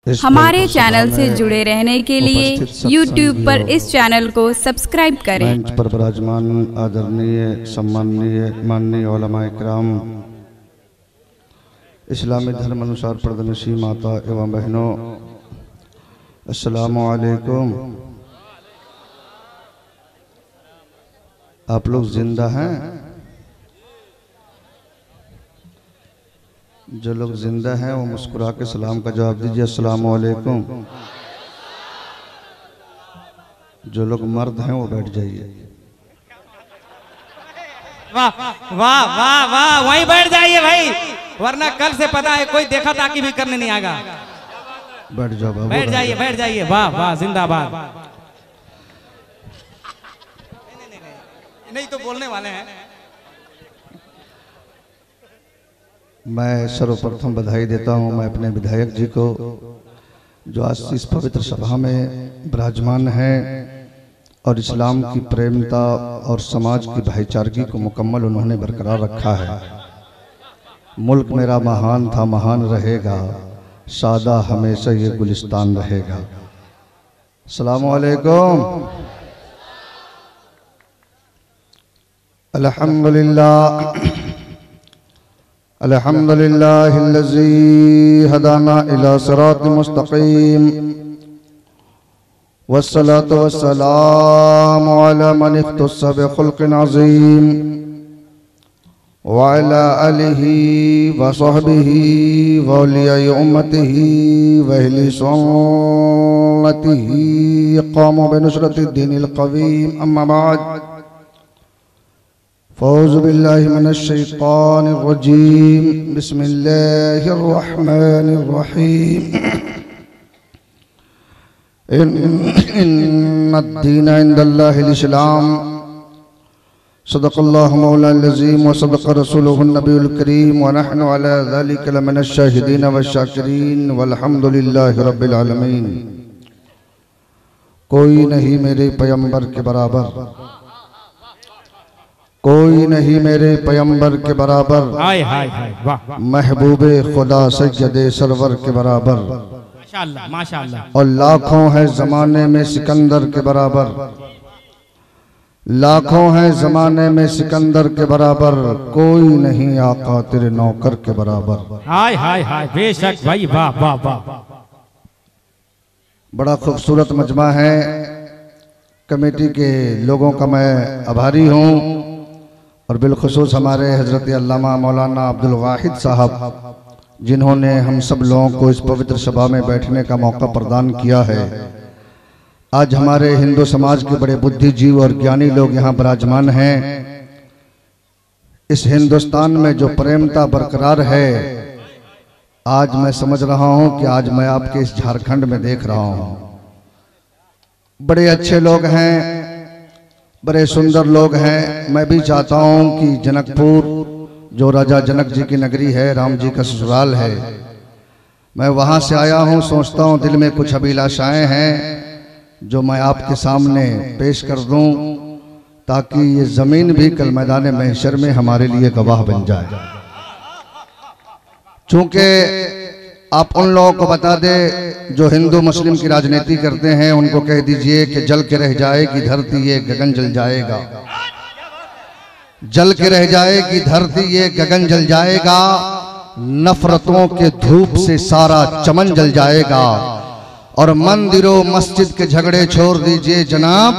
हमारे चैनल से जुड़े रहने के लिए YouTube पर इस चैनल को सब्सक्राइब करें। मंच पर विराजमान आदरणीय सम्माननीय माननीय उलमाए किराम, इस्लामी धर्म अनुसार पर्दनशी माता एवं बहनों, अस्सलामु अलैकुम। आप लोग जिंदा हैं? जो लोग जिंदा हैं वो मुस्कुरा के सलाम का जवाब दीजिए, अस्सलामु अलैकुम। जो लोग मर्द हैं वो बैठ जाइए। वाह वाह वाह वाह, वहीं बैठ जाइए भाई, वरना कल से पता है कोई देखा ताकि भी करने नहीं आएगा। बैठ जाओ बाबू, बैठ जाइए बैठ जाइए। वाह वाह, जिंदाबाद। नहीं तो बोलने वाले हैं। मैं सर्वप्रथम बधाई देता हूं मैं अपने विधायक जी को, जो आज इस पवित्र सभा में विराजमान हैं और इस्लाम की प्रेमता और समाज की भाईचारगी को मुकम्मल उन्होंने बरकरार रखा है। मुल्क मेरा महान था, महान रहेगा, सादा हमेशा ये गुलिस्तान रहेगा। अस्सलामु अलैकुम। अल्हम्दुलिल्लाह अल्हम्दुलिल्लाहिल्लज़ी हदाना इला सिरातिल मुस्तक़ीम वस्सलातु वस्सलामु अला मन इख्तस्सा बिखुल्क़िन अज़ीम व अला आलिहि व सहबिहि व औलियाए उम्मतिहि व अहली सुन्नतिहि क़ामू बिनुसरतिद दीनिल क़वीम। अम्मा बाद, फ़ौज़ु बिल्लाहि मिनश शैतानिर रजीम। बिस्मिल्लाहिर रहमानिर रहीम। इन्नद-दीन इंदल्लाहिल इस्लाम। सदक़ल्लाहु मौलाना अज़ीम व सदक़ रसूलुहुन नबियुल करीम व नहनु अला ज़ालिका लमिनश शाहिदीन वश-शाकिरीन वल्हम्दुलिल्लाहि रब्बिल आलमीन। कोई नहीं मेरे पैगंबर के बराबर, कोई नहीं मेरे पैगंबर के बराबर, हाय हाय हाय, वाह। महबूबे खुदा सज्जदे सरवर के बराबर, माशाअल्लाह माशाअल्लाह। और लाखों हैं जमाने में सिकंदर के बराबर, लाखों हैं जमाने में सिकंदर के बराबर, कोई नहीं आका तेरे नौकर के बराबर। हाय हाय हाय, बेशक भाई, वाह वाह वाह। बड़ा खूबसूरत मजमा है। कमेटी के लोगों का मैं आभारी हूँ, और बिलखुसूस हमारे हजरत अल्लामा मौलाना अब्दुल वाहिद साहब, जिन्होंने हम सब लोगों को इस पवित्र सभा में बैठने का मौका प्रदान किया है। आज हमारे हिंदू समाज के बड़े बुद्धिजीवी और ज्ञानी लोग यहाँ विराजमान हैं। इस हिंदुस्तान में जो प्रेमता बरकरार है, आज मैं समझ रहा हूँ कि आज मैं आपके इस झारखंड में देख रहा हूँ। बड़े अच्छे लोग हैं, बड़े सुंदर लोग हैं। मैं भी चाहता हूँ कि जनकपुर, जो राजा जनक जी की नगरी है, राम जी का ससुराल है, मैं वहाँ से आया हूँ। सोचता हूँ दिल में कुछ अभिलाषाएं हैं जो मैं आपके सामने पेश कर दूं, ताकि ये ज़मीन भी कल मैदान महशर में हमारे लिए गवाह बन जाए। चूँकि आप उन लोगों को बता दे जो हिंदू मुस्लिम की राजनीति करते हैं, उनको कह दीजिए कि जल के रह जाएगी धरती, ये गगन जल जाएगा। जल के रह जाएगी धरती, ये गगन जल जाएगा। नफरतों के धूप से सारा चमन जल जाएगा। और मंदिरों मस्जिद के झगड़े छोड़ दीजिए जनाब,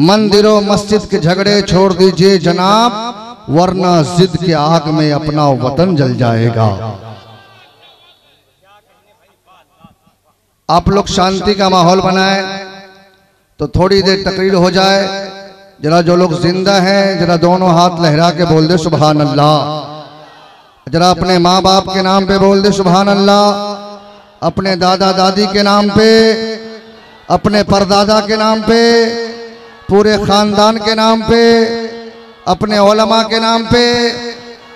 मंदिरों मस्जिद के झगड़े छोड़ दीजिए जनाब, वरना जिद के आग में अपना वतन जल जाएगा। आप लोग शांति का माहौल बनाएं तो थोड़ी देर तकरीर हो जाए। जरा जो लोग जिंदा हैं, जरा दोनों हाथ लहरा के बोल दे सुभान अल्लाह। जरा अपने माँ बाप के नाम पे बोल दे सुभान अल्लाह, अपने दादा दादी के नाम पे, अपने परदादा के नाम पे, पूरे खानदान के नाम पे, अपने उलमा के नाम पे,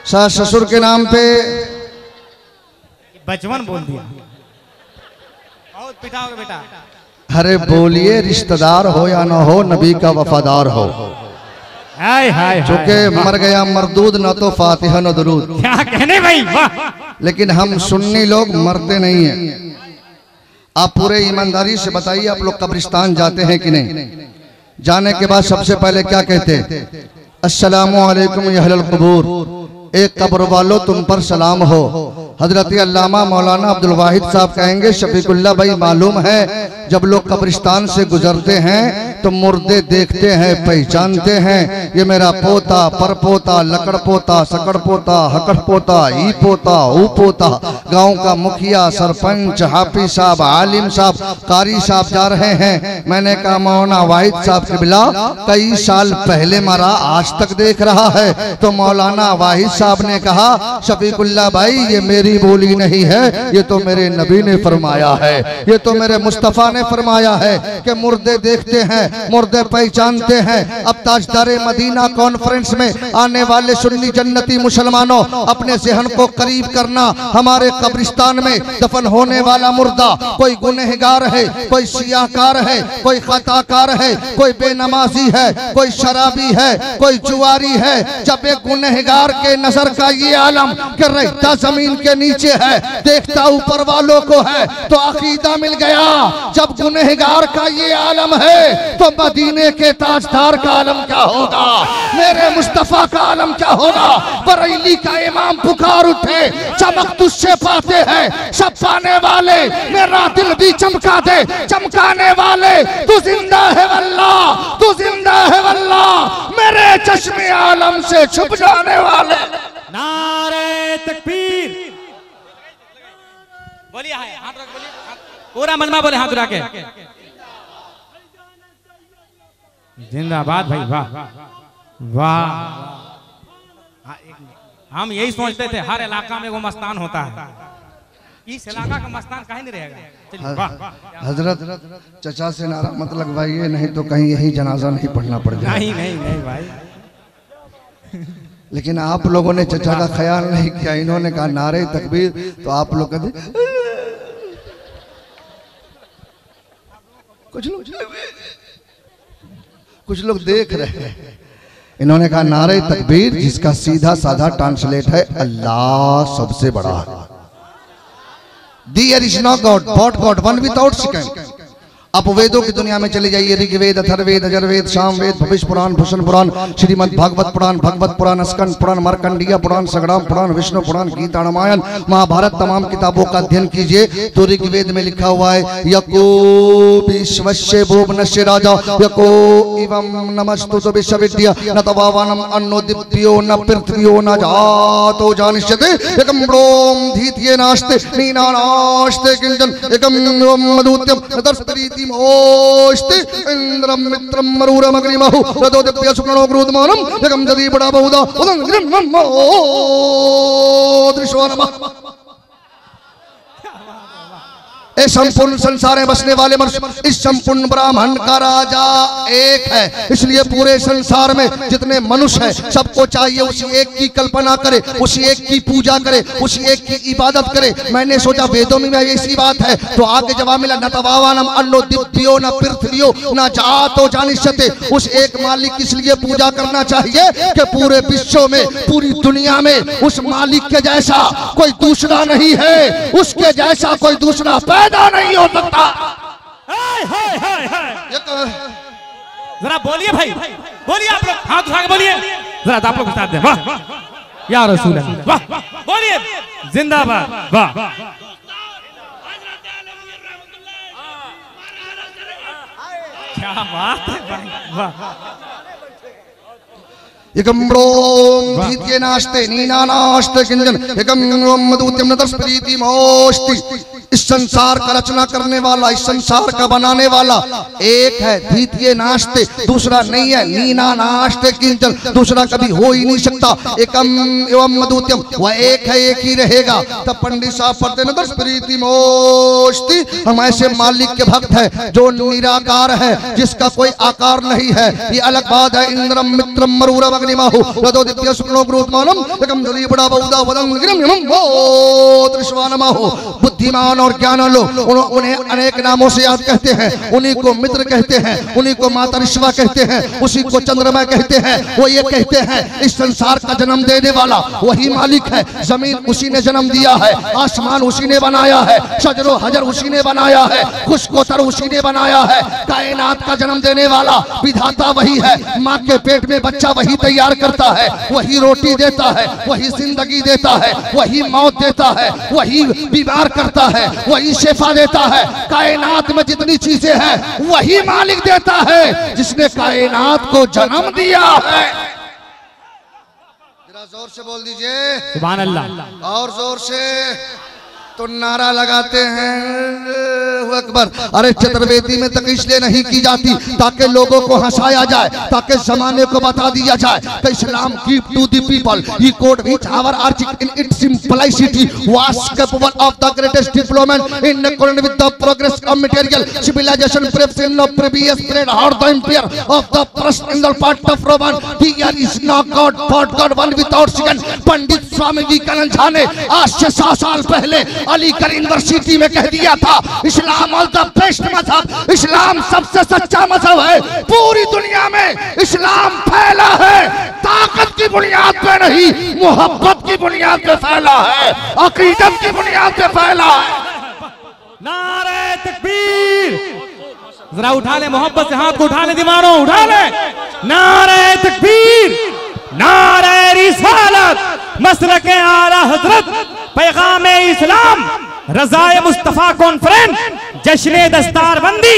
सास ससुर के नाम पे। बचपन बोल दिया, बहुत पिटाओगे बेटा। अरे बोलिए, रिश्तेदार हो या ना हो, नबी का वफादार हो। हाय हाय, चूंकि मर गया मरदूद, न तो फातिहा न दुरूद। क्या कहने भाई, वाह। लेकिन हम सुन्नी लोग मरते नहीं हैं। आप पूरे ईमानदारी से बताइए, आप लोग कब्रिस्तान जाते हैं कि नहीं? जाने के बाद सबसे पहले क्या कहते हैं? अस्सलामु अलैकुम या अहलल क़ुबूर, एक कब्र वालों तुम पर सलाम हो। हजरत अल्लामा मौलाना अब्दुल वाहिद साहब कहेंगे, शफीकुल्लाह भाई मालूम है जब लोग कब्रिस्तान से गुजरते हैं तो मुर्दे देखते हैं, पहचानते हैं, ये मेरा पोता, परपोता, लकड़ पोता, सकड़ पोता, हकड़ पोता, ई पोता, ऊ पोता। गांव का मुखिया, सरपंच, हाफिज साहब, आलिम साहब, कारी साहब जा रहे हैं। मैंने कहा मौलाना वाहिद साहब क़िबला कई साल पहले मरा, आज तक देख रहा है। तो मौलाना वाहिद साहब ने कहा, शफीकुल्लाह भाई ये मेरी बोली नहीं है, ये तो मेरे नबी ने फरमाया है, ये तो मेरे मुस्तफ़ा ने फरमाया है कि मुर्दे देखते हैं, मुर्दे पहचानते हैं। अब ताजदारे मदीना कॉन्फ्रेंस में आने वाले सुन्नी जन्नती मुसलमानों, अपने ज़हन को करीब करना। हमारे कब्रिस्तान में दफन होने वाला मुर्दा कोई गुनहगार है, कोई सियाकार है, कोई खताकार है, कोई बेनमाजी है, कोई शराबी है, कोई जुआरी है। जब एक गुनहगार के नजर का ये आलम कि रहता जमीन के नीचे है, देखता ऊपर वालों को है, तो अकीदा मिल गया। जब गुनहगार का ये आलम है तो मदीने के ताजदार का आलम क्या होगा, मेरे मुस्तफा का आलम क्या होगा। बरेली का इमाम पुकार उठे, चमक तुझसे पाते हैं सब पाने वाले, मेरा दिल भी चमका दे चमकाने वाले। तू जिंदा है वल्लाह, तू जिंदा है वल्लाह, मेरे चश्मे आलम से छुप जाने वाले। नारे तकबीर बोलिए, हाथ रख, बोलिए, पूरा मजमा बोले हाथ उठा के। जिंदाबाद भाई, वाह वाह। हम यही सोचते थे हर इलाका में वो मस्तान होता है, इस इलाका का मस्तान कहीं नहीं रहेगा। हजरत चचा से नारा मत लगवाइए, नहीं तो कहीं यही जनाजा नहीं पढ़ना पड़ जाए। नहीं नहीं नहीं भाई, लेकिन आप लोगों ने चचा का ख्याल नहीं किया। इन्होंने कहा नारे तकबीर, तो आप लोग कहते कुछ लोग देख रहे हैं। इन्होंने कहा नारे तकबीर, जिसका सीधा साधा ट्रांसलेट है अल्लाह सबसे बड़ा है। There is no God, but God, one without second। आप वेदों की दुनिया में चले जाइए, ऋग्वेद, अथर्ववेद, अजरवेद, सामवेद, भविष्य पुराण, भूषण पुराण, श्रीमद् भागवत पुराण, भगवत पुराण, स्कंद पुराण, मार्कंडेय पुराण, संग्राम पुराण, विष्णु पुराण, गीता, रामायण, महाभारत, तमाम किताबों का अध्ययन कीजिए तो ऋग्वेद में लिखा हुआ है, यको विश्वस्य भुवनस्य राजा यको इवं नमस्तुते विश्वविद्या न तवावनम अन्नो दिव्यो न पृथ्व्यो न जातो जानिष्यते एकम ब्रोम धीत्ये नास्ते नीनानास्ते किंचन एकम मधुत्यम नतस्परीति मोष्टि इंद्रम मित्रम मरूरम अग्निमहु रतो दिव्य सुप्रणो ग्रोधमानम एकम जदी बड़ा बहुधा उदं ग्रम दृश्यो नमः। इस संपूर्ण संसार में बसने वाले मनुष्य, इस संपूर्ण ब्रह्मांड का राजा एक है। इसलिए पूरे संसार में जितने मनुष्य हैं सबको चाहिए उसी एक की कल्पना करे, उसी एक की पूजा करे, उसी एक की इबादत करे। मैंने सोचा वेदों में ऐसी बात है, तो आगे जवाब मिला न तवावनम अन्नो दिव्यो न पृथ्व्यो न जातो जानिष्यते। उस एक मालिक की इसलिए पूजा करना चाहिए कि पूरे विश्व में, पूरी दुनिया में उस मालिक के जैसा कोई दूसरा नहीं है, उसके जैसा कोई दूसरा पैदा नहीं हो सकता। जरा बोलिए भाई, बोलिए आप लोग, हाथ उठा के बोलिए जरा, आप लोग साथ दें। वाह या रसूल अल्लाह, वाह बोलिए जिंदाबाद, वाह क्या बात है भाई, वाह। एकम ब्रोम धीत्ये नास्ते नीनानास्ते किंचन एकम मधुत्यम नतस्परीति मोष्टि। इस संसार का रचना करने वाला, इस संसार का बनाने वाला एक है, द्वितीय नास्ते, दूसरा नहीं है, नीना नास्ते किंचन, दूसरा कभी हो ही नहीं सकता। एकम एवं मधुत्यम, वह एक है, एक ही रहेगा। तब पंडित साहब पढ़ते न तस्परीति मोष्टि। हम ऐसे मालिक के भक्त हैं जो निराकार है, जिसका कोई आकार नहीं है। ये अलग बात है। इंद्रम मित्रम मरूरम अग्निमहु रतो दिव्य सुप्रणो ग्रोधमानम एकम जदी बड़ा बहुधा वदं गिरम यमं वो त्रिश्वानमहु। बुद्धि बुद्धिमान और ज्ञान लोग उन्हें अनेक नामों से याद कहते हैं। उन्हीं को मित्र कहते हैं, उन्हीं को माता ऋषवा कहते हैं, उसी को चंद्रमा कहते हैं। वो ये कहते हैं इस संसार का जन्म देने वाला वही मालिक है। जमीन उसी ने जन्म दिया है, आसमान उसी ने बनाया है, शजरो हजर उसी ने बनाया है, खुशकोतर उसी ने बनाया है। कायनात का जन्म देने वाला विधाता वही है। माँ के पेट में बच्चा वही तैयार करता है, वही रोटी देता है, वही जिंदगी देता है, वही मौत देता है, वही बीमार करता है, वही शिफा देता है। कायनात में जितनी चीजें हैं वही मालिक देता है जिसने कायनात को जन्म दिया है। जरा जोर से बोल दीजिए सुभान अल्लाह। और जोर से तो नारा लगाते हैं अकबर। अरे चतुर्वेदी में तक इसलिए नहीं की जाती ताकि लोगों को हंसाया जाए, ताकि जमाने को बता दिया जाए कि Islam give to the people he code which our article in its simplicity was capable of the greatest development in according with the progress of material civilization perhaps in the previous period और the empire of the first in the part of Roman here is no god but god one without second. Pandit Swami Vivekananda Jha ने आज से 100 साल पहले Aligarh university में कह दिया था इस्लाम ऑल द बेस्ट मजहब, इस्लाम सबसे सच्चा मजहब है। पूरी दुनिया में इस्लाम फैला है, ताकत की बुनियाद पे नहीं, मोहब्बत की बुनियाद पे फैला है, अकीदत की बुनियाद पे फैला है। नारे तकबीर, जरा उठा ले मोहब्बत से हाथ को, उठा ले दीवानों, उठा ले। नारे तकबीर, नारे रिसालत, मसलके आला हजरत, पैगाम इस्लाम, रज़ाए मुस्तफा कॉन्फ्रेंस, जश्न दस्तारबंदी।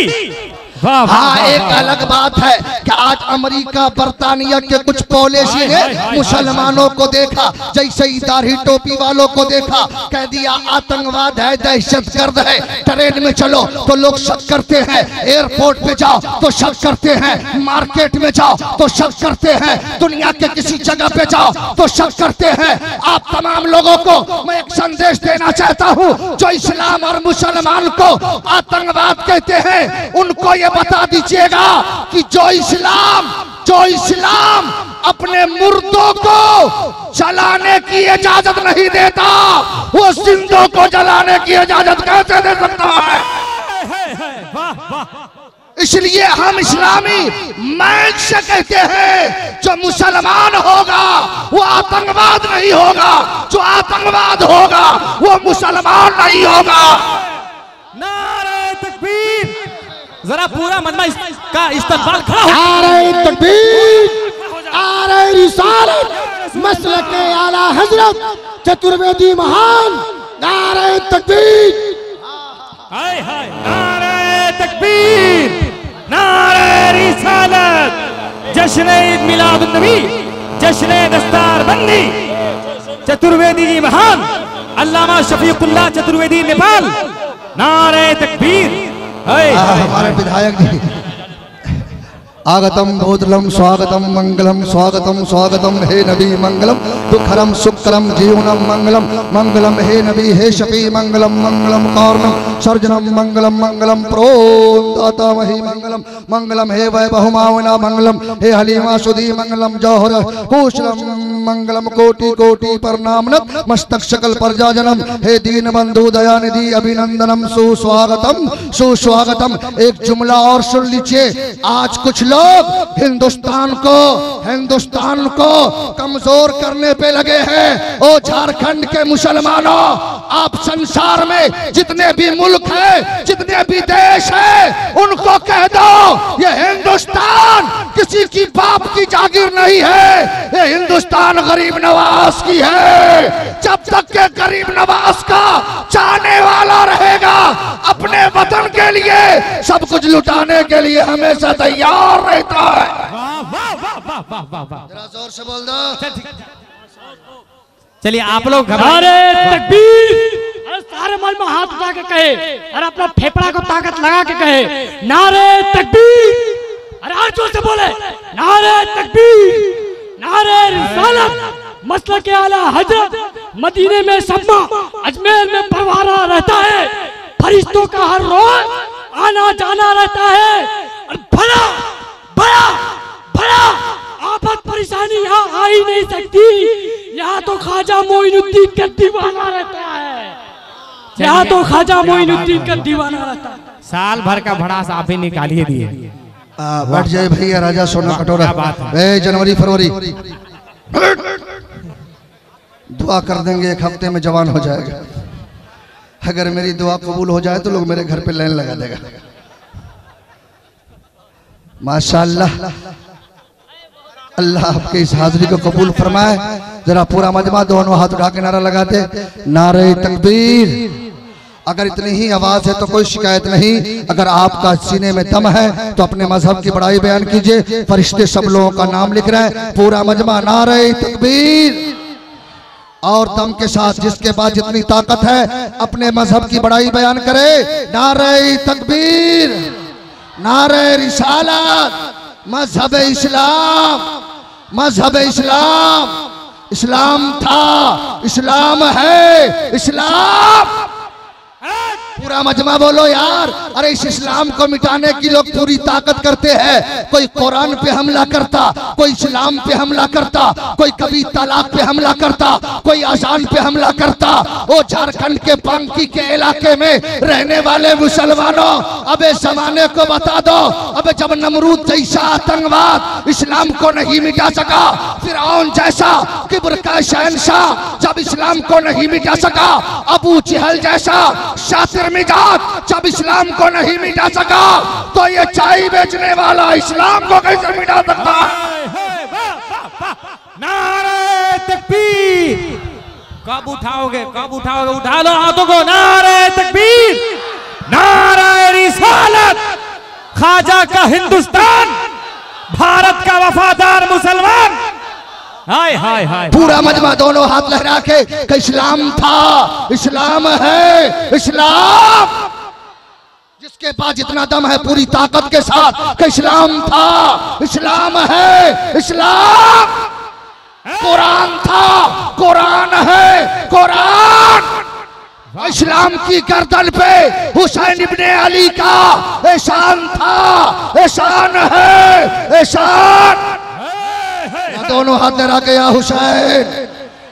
हाँ, एक अलग बात है कि आज अमेरिका बर्तानिया के कुछ पॉलिसी ने मुसलमानों को देखा, जैसे ही दाढ़ी टोपी वालों को देखा, कह दिया आतंकवाद है, दहशतगर्द है। ट्रेन में चलो तो लोग शक करते हैं, एयरपोर्ट पे जाओ तो शक करते हैं, मार्केट में जाओ तो शक करते हैं, दुनिया के किसी जगह पे जाओ तो शक करते हैं। आप तमाम लोगों को मैं एक संदेश देना चाहता हूँ, जो इस्लाम और मुसलमान को आतंकवाद कहते हैं उनको ये बता दीजिएगा कि जो इस्लाम अपने मुर्दों को जलाने की इजाजत नहीं देता, वो जिंदों को जलाने की इजाजत कैसे दे सकता है? इसलिए हम इस्लामी मैच से कहते हैं जो मुसलमान होगा वो आतंकवाद नहीं होगा, जो आतंकवाद होगा वो मुसलमान नहीं होगा। नारे तकबीर, जरा पूरा मजमा का इस्तकबाल खड़ा हो। नारे तकबीर, नारे रिसालत, मसलके आला हजरत, चतुर्वेदी महान, नारे तकबीर। हाय हाय, नारे तकबीर, नारे रिसालत, जश्न ईद मिलादुन नबी, जश्न दस्तारबंदी, चतुर्वेदी जी महान, अल्लामा शफीकुल्लाह चतुर्वेदी नेपाल। नारे तकबीर। हमारे विधायक जी, आगतम भूतलम स्वागतम मंगलम स्वागतम स्वागतम हे नबी मंगलम दुखरम सुखरम जीवनम मंगलम मंगलम हे नबी हे शफी मंगलम मंगलम कारणम सर्जनम मंगलम मंगलम प्रोदाता मही मंगलम मंगलम हे वैभवमावना मंगलम हे हलीमा सुधी मंगलम जौहर कुशलम मंगलम कोटि कोटि प्रणाम मस्तक शकल प्रजाजनम हे दीन बंधु दयानिधि अभिनंदनम सुस्वागतम सुस्वागतम। एक जुमला और सुन लीजिए, आज कुछ लोग हिंदुस्तान को कमजोर करने पे लगे हैं। ओ झारखंड के मुसलमानों, आप संसार में जितने भी मुल्क हैं, जितने भी देश हैं, उनको कह दो ये हिंदुस्तान किसी की बाप की जागीर नहीं है, ये हिंदुस्तान गरीब नवाज की है। जब तक के गरीब नवाज का चाहने वाला रहेगा, अपने वतन के लिए सब कुछ लुटाने के लिए हमेशा तैयार रहता है। जरा जोर से बोल दो। चलिए आप लोग नारे तकबीर, अरे सारे मन में हाथ उठा के कहे, अरे अपना फेफड़ा को ताकत लगा के कहे नारे तकबीर। अरे और जोर से बोले नारे तकबीर, नारे रिसालत, मसलके आला हजरत, मदीने में सम्मा, अजमेर में परवाना रहता है, फरिश्तों का हर रोज आना जाना रहता है। और बड़ा बड़ा बड़ा आफत परेशानी यहाँ आ ही नहीं सकती, यहाँ तो ख्वाजा मोइनुद्दीन का दीवाना रहता है। यहाँ तो ख्वाजा मोइनुद्दीन का दीवाना रहता है। साल भर का भड़ास आप ही निकालिए दिए। बैठ जाए भैया राजा सोना कटोरा। जनवरी फरवरी दुआ कर देंगे, एक हफ्ते में जवान हो जाएगा। अगर मेरी दुआ कबूल हो जाए तो लोग मेरे घर पे लाइन लगा देगा। माशाअल्लाह, अल्लाह आपके इस हाजिरी को कबूल फरमाए। जरा पूरा मजमा दोनों हाथ उठा के नारा लगाते, नारे तकबीर। अगर इतनी ही आवाज है तो कोई शिकायत नहीं। अगर आपका सीने में दम है तो अपने मजहब की बड़ाई बयान कीजिए। फरिश्ते सब लोगों का नाम लिख रहे हैं। पूरा मजमा नारे तकबीर और दम के साथ, जिसके बाद जितनी ताकत है अपने मजहब की बड़ाई बयान करे। नारे तकबीर, नारे रिसालत, मजहब इस्लाम, मजहब इस्लाम। इस्लाम था, इस्लाम है, इस्लाम। पूरा मजमा बोलो यार। अरे इस इस्लाम को मिटाने की लोग पूरी ताकत करते हैं। कोई कुरान पे हमला करता, कोई इस्लाम पे हमला करता, कोई कभी तलाक पे हमला करता, कोई अजान पे हमला करता। वो झारखंड के पांकी के इलाके में रहने वाले मुसलमानों, अबे जमाने को बता दो, अबे जब नमरूद जैसा आतंकवाद इस्लाम को नहीं मिटा सका, फिरौन जैसा किब्र का शहंशाह जब इस्लाम को नहीं मिटा सका, अबू जहल जैसा शातिर मिजाज जब इस्लाम को नहीं मिटा सका, तो ये चाय बेचने वाला इस्लाम को कैसे मिटा सकता है? नारे तकबीर। कब उठाओगे, कब उठाओगे? उठा लो हाथों को। नारे तकबीर, नारे रिसालत। ख्वाजा का हिंदुस्तान, भारत का वफादार मुसलमान। हाय हाय हाय। पूरा मजमा दोनों हाथ लहरा के इस्लाम था, इस्लाम है, इस्लाम। जिसके पास जितना दम है पूरी ताकत के साथ इस्लाम था, इस्लाम है, इस्लाम। कुरान था, कुरान है, कुरान। इस्लाम की गर्दन पे हुसैन इब्ने अली का एहसान था, एहसान है, एहसान। दोनों हाथ लगा के या हुसैन,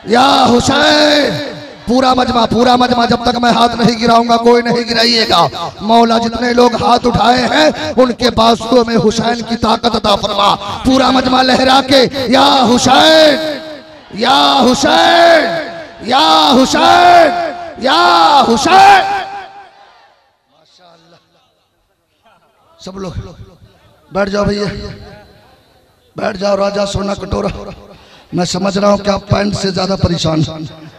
या हुसैन। पूरा मजमा जब तक मैं हाथ नहीं गिराऊंगा कोई नहीं गिराइएगा। मौला जितने लोग हाथ उठाए हैं उनके बाजुओं में हुसैन की ताकत अता फरमा। पूरा मजमा लहरा के या हुसैन, या हुसैन, या हुसैन, या हुसैन। माशाअल्लाह। सब लोग बैठ जाओ भैया, बैठ जाओ राजा सोना कटोरा। मैं समझ रहा हूं कि आप पैंट से ज्यादा परेशान हैं।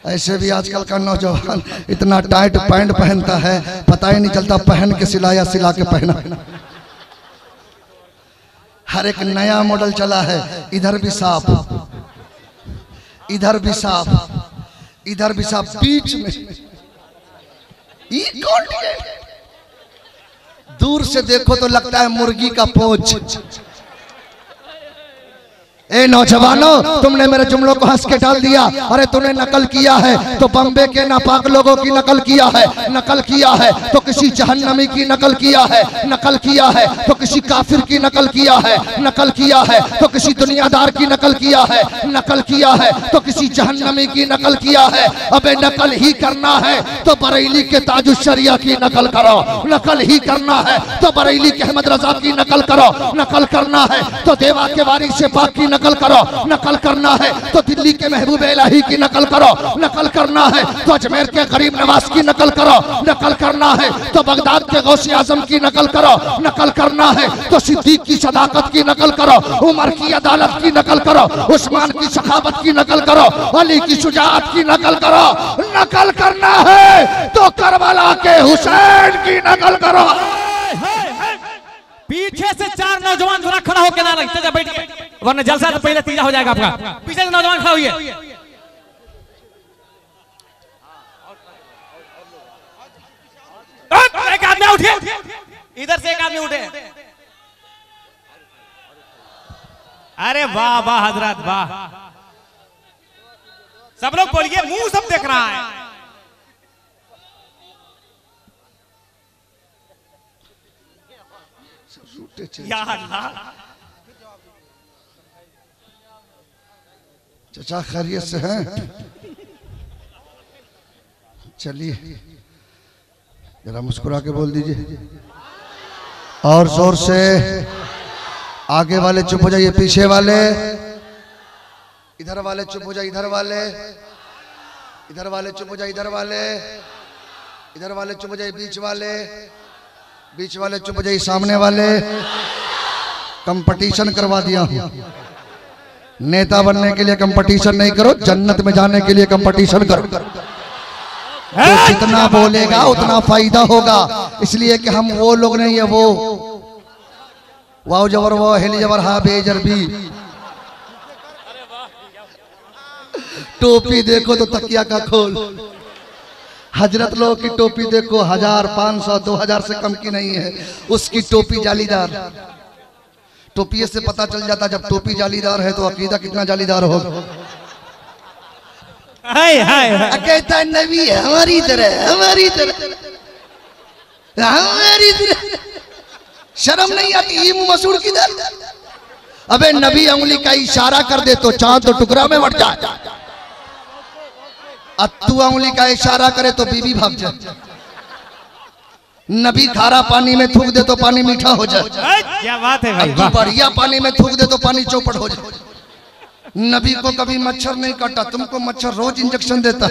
ऐसे भी आजकल का नौजवान इतना टाइट पैंट पहनता है, पता ही नहीं चलता पहन के सिलाया सिला के पहना। हर एक नया मॉडल चला है। इधर भी साफ, इधर भी साफ, इधर भी साफ, बीच में दूर से देखो तो लगता है मुर्गी का पोंछ। ए नौजवानों, तुमने मेरे जुमलों को हंस के डाल दिया। अरे तूने नकल किया है तो बम्बे के नापाक लोगों की नकल किया है, नकल किया है तो किसी जहन्नमी की नकल किया है, नकल किया है तो किसी काफिर की नकल किया है, नकल किया है तो किसी दुनियादार की नकल किया है, नकल किया है तो किसी जहन्नमी की नकल किया है। अबे नकल ही करना है तो बरेली के ताजुश्शरिया की नकल करो, नकल ही करना है तो बरेली के अहमद रजा की नकल करो, नकल करना है तो देवा के वारिस से पाक की नकल करो, नकल करना है तो दिल्ली के महबूब इलाही की नकल करो, नकल करना है तो अजमेर के गरीब नवाज की नकल करो, नकल करना है तो बगदाद के गौसे आजम की नकल करो, नकल करना है तो सिद्दीक की सदाकत की नकल करो, उमर की अदालत की नकल करो, उस्मान की सखावत की नकल करो, अली की शुजाअत की नकल करो। नकल करना है तो करबला के हुसैन की नकल करो। पीछे से चार नौजवान जरा खड़ा होकर ना लगते जा, बैठिए वरना जलसा तो पहले तीजा हो जाएगा आपका। पीछे से नौजवान खड़ा हुई एक आदमी उठे, इधर से एक आदमी उठे। अरे वाह वाह हजरत वाह। सब लोग बोलिए, मुंह सब देख रहा है। या अल्लाह। चचा खैरियत से हैं? चलिए जरा मुस्कुरा के बोल दीजिए और जोर से। आगे वाले चुप हो जाइए, पीछे वाले, इधर वाले चुप हो जाइए, इधर वाले, इधर वाले चुप हो जाइए, इधर वाले, इधर वाले चुप हो जाइए, बीच वाले, बीच वाले चुप हो जाइए, सामने वाले। कंपटीशन करवा दिया हूं। नेता बनने के लिए कंपटीशन नहीं करो, जन्नत में जाने के लिए कंपटीशन करो। जो जितना बोलेगा उतना फायदा होगा, इसलिए कि हम वो लोग नहीं है वो वाव जबर वो हेली जबर हा बेजर भी। टोपी देखो तो तकिया का खोल। हजरत लोग की टोपी देखो 1000, 500, 2000 से कम की नहीं है। उसकी टोपी जालीदार। टोपी से पता चल जाता जब टोपी जालीदार है तो अकीदा कितना जालीदार होगा। कहता है नबी हमारी तरह, हमारी तरह, हमारी तरह। शर्म नहीं आती? ये मुंह मसूड़ किधर? अबे नबी उंगली का इशारा कर दे तो चांद तो टुकड़ा में बट जाए। तू उंगली का इशारा करे तो बीबी भाग जाए। नबी खारा पानी में थूक दे तो पानी मीठा हो जाए। क्या बात है भाई, तू बढ़िया पानी में थूक दे तो पानी चौपट हो जाए। नबी को कभी मच्छर नहीं काटा, तुमको मच्छर रोज इंजेक्शन देता।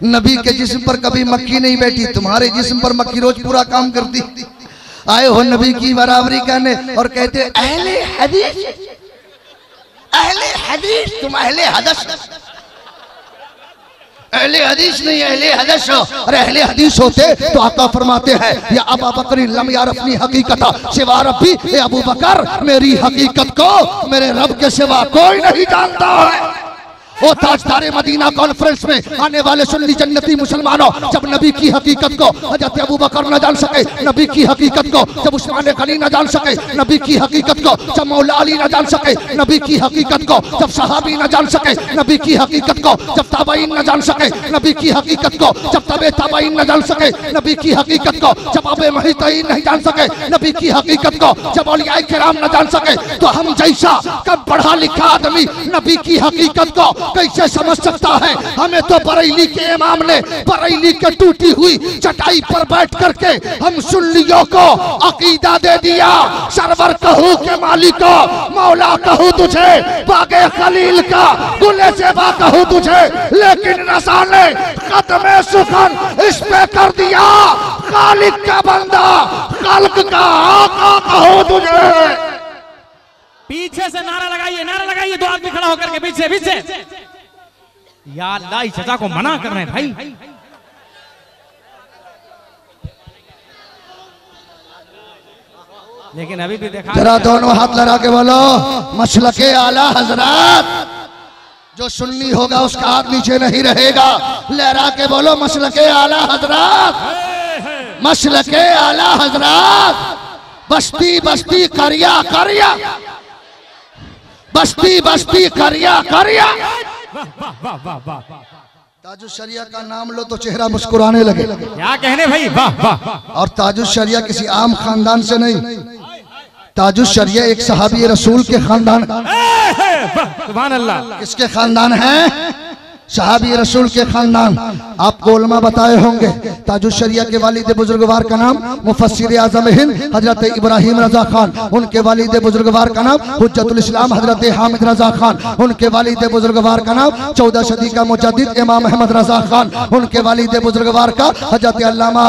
नबी के जिस्म पर कभी मक्खी नहीं बैठी, तुम्हारे जिस्म पर मक्खी रोज पूरा काम करती। आए हो नबी की बराबरी करने और कहते अहले हदीस, अहले हदीस, तुम अहले हदस, अहले हदीस नहीं अहले हदस हो। अरे अहले हदीस होते तो आका फरमाते हैं या अबू बकर लम यार अपनी हकीकत सिवा रब्बी, ए अबू बकर मेरी हकीकत को मेरे रब के सिवा कोई नहीं जानता है। वो ताजदारे मदीना कॉन्फ्रेंस में आने वाले सुन्नी जन्नती मुसलमानों जब नबी की हकीकत को हजरत अबू बकर न जान सके, नबी की हकीकत को जब उस्मान गनी न जान सके, नबी की हकीकत को जब मौला अली न जान सके, नबी की हकीकत को जब सहाबी न जान सके, नबी की हकीकत को जब ताबईन न जान सके, नबी की हकीकत को जब तबे ताबईन न जान सके, नबी की हकीकत को जब अबे महितईन नहीं जान सके, नबी की हकीकत को जब औलियाए किराम न जान सके, तो हम जैसा कब पढ़ा लिखा आदमी नबी की हकीकत को कैसे समझ सकता है? हमें तो बरेली के इमाम ने बरेली के टूटी हुई चटाई पर बैठ करके हम सुन्नियों को अकीदा दे दिया। सरवर कहूँ के मालिको, मौला कहूँ तुझे, बागे खलील का गुले से बा कहूँ तुझे, लेकिन नशा ने खत्मे सुखन इस पे कर दिया। खालिक का बंदा, खालिक का आका कहूँ तुझे। पीछे से नारा लगाइए, दो आदमी खड़ा होकर के पीछे पीछे। या अल्लाह, इस चचा को मना कर रहे हैं भाई। लेकिन अभी भी देखा, जरा दोनों हाथ लगा के बोलो मसलके आला हजरात। जो सुन्नी होगा उसका हाथ नीचे नहीं रहेगा। लहरा के बोलो मसलके आला हजरात, मसलके आला हजरात। बस्ती बस्ती करिया करिया, बस्ती बस्ती करिया करिया। ताजुश शरिया का नाम लो तो चेहरा मुस्कुराने लगे। क्या कहने भाई, वाह वाह। और ताजुश शरिया किसी आम खानदान से नहीं, ताजुश शरिया एक सहाबी रसूल के खानदान। सुभान अल्लाह। किसके खानदान है? सहाबी रसूल के खानदान। आपको उलमा बताए होंगे ताजुश शरिया के वालिद बुजुर्गवार का नाम मुफस्सिर आज़म हिंद हजरत इब्राहिम रजा खान, उनके वालिद बुजुर्गवार का नाम हुज्जतुल इस्लाम हजरत हामिद रजा खान, उनके वालिद बुजुर्गवार का नाम 14 सदी का मुजद्दिद इमाम अहमद रजा खान, उनके वालिद बुजुर्गवार का हजरत अल्लामा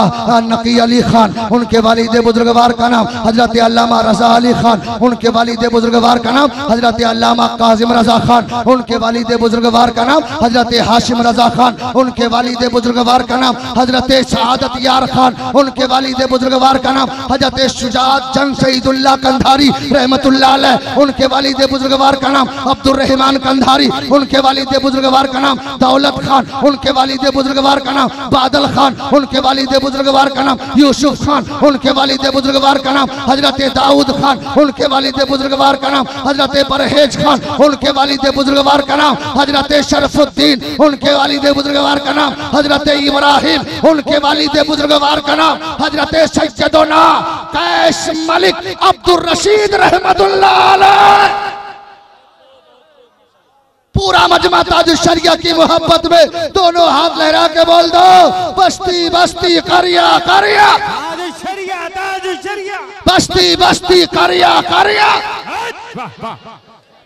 नकी अली खान, उनके वालिद बुजुर्गवार का नाम हजरत अल्लामा रजा अली खान, उनके वालिद बुजुर्गवार का नाम हजरत अल्लामा काजिम रजा खान, उनके वालिद बुजुर्गवार का नाम हजरत हाशिम रजा खान, उनके वालिद बुजुर्गवार का नाम हजरत सआदत यार खान, उनके वालिद बुजुर्गवार का नाम हजरत शुजात जंग सईदुल्लाह कंधारी रहमतुल्लाह अलैह, उनके वालिद बुजुर्गवार का नाम अब्दुर रहमान कंधारी, उनके वालिद बुजुर्गवार का नाम दौलत खान, उनके वालिद बुजुर्गवार का नाम बादल खान, उनके वालिद बुजुर्गवार का नाम यूसुफ खान, उनके वालिद बुजुर्गवार का नाम हजरत दाऊद खान, उनके वालिद बुजुर्गवार का नाम हजरत परहेज खान, उनके वालिद बुजुर्गवार का नाम हजरत शरफुद्दीन, उनके वालिद बुजुर्गवार का नाम हजरत इब्राहिम, उनके वालिद बुजुर्गवार का नाम हजरत सैयदना कैस मलिक अब्दुल रशीद रहमतुल्लाह अलैह। पूरा मजमा ताजुल शरिया की मोहब्बत में दोनों हाथ लहरा के बोल दो, बस्ती बस्ती करिया करिया, ताजुल शरिया, ताजुल शरिया, बस्ती बस्ती करिया करिया,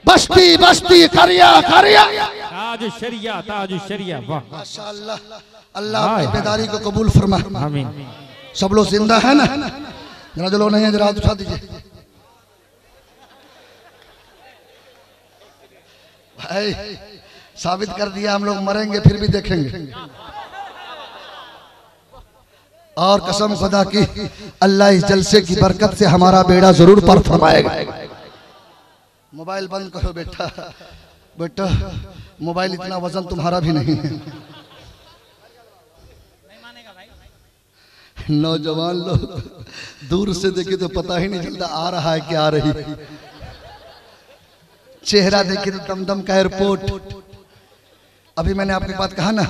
बस्ती बस्ती करिया करिया, ताजुल शरिया, ताजुल शरिया। वाह माशाअल्लाह, अल्लाह अपनी बेदारी को कबूल फरमा। आमीन। सब लोग जिंदा है ना? जरा जो लोग नहीं है जरा हाथ उठा दीजिए। भाई साबित कर दिया, हम लोग मरेंगे फिर भी देखेंगे। और कसम खुदा की, अल्लाह इस जलसे की बरकत से हमारा बेड़ा जरूर पार फरमाएगा। मोबाइल बंद करो बेटा, बेटा मोबाइल इतना वजन तुम्हारा भी नहीं है। नौजवान लोग दूर से देखे तो पता ही नहीं चलता आ रहा है कि आ रही, चेहरा देखे तो दमदम का एयरपोर्ट। अभी मैंने आपके बात कहा ना,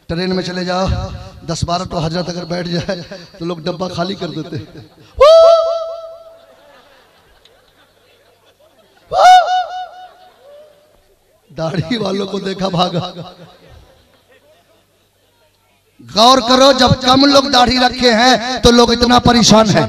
ट्रेन में चले जाओ 10-12 तो हजरत अगर बैठ जाए तो लोग डब्बा खाली कर देते। दाढ़ी वालों को देखा भागा। गौर करो, जब कम लोग दाढ़ी रखे हैं तो लोग इतना परेशान हैं।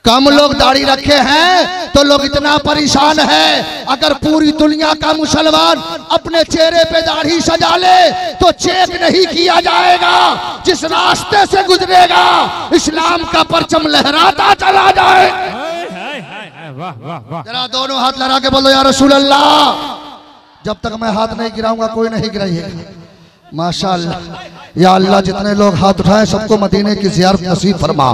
कम लोग दाढ़ी रखे हैं तो लोग इतना परेशान है। अगर पूरी दुनिया का मुसलमान अपने चेहरे पे दाढ़ी सजा ले तो चेक नहीं किया जाएगा। जिस रास्ते से गुजरेगा इस्लाम का परचम लहराता चला जाए। वाह वाह वाह। जरा दोनों हाथ लगा के बोलो या रसूल अल्लाह। जब तक मैं हाथ नहीं गिराऊंगा कोई नहीं गिराइएगा। माशाअल्लाह। या अल्लाह, जितने लोग हाथ उठाए सबको मदीने की ज़ियारत नसीब फरमा।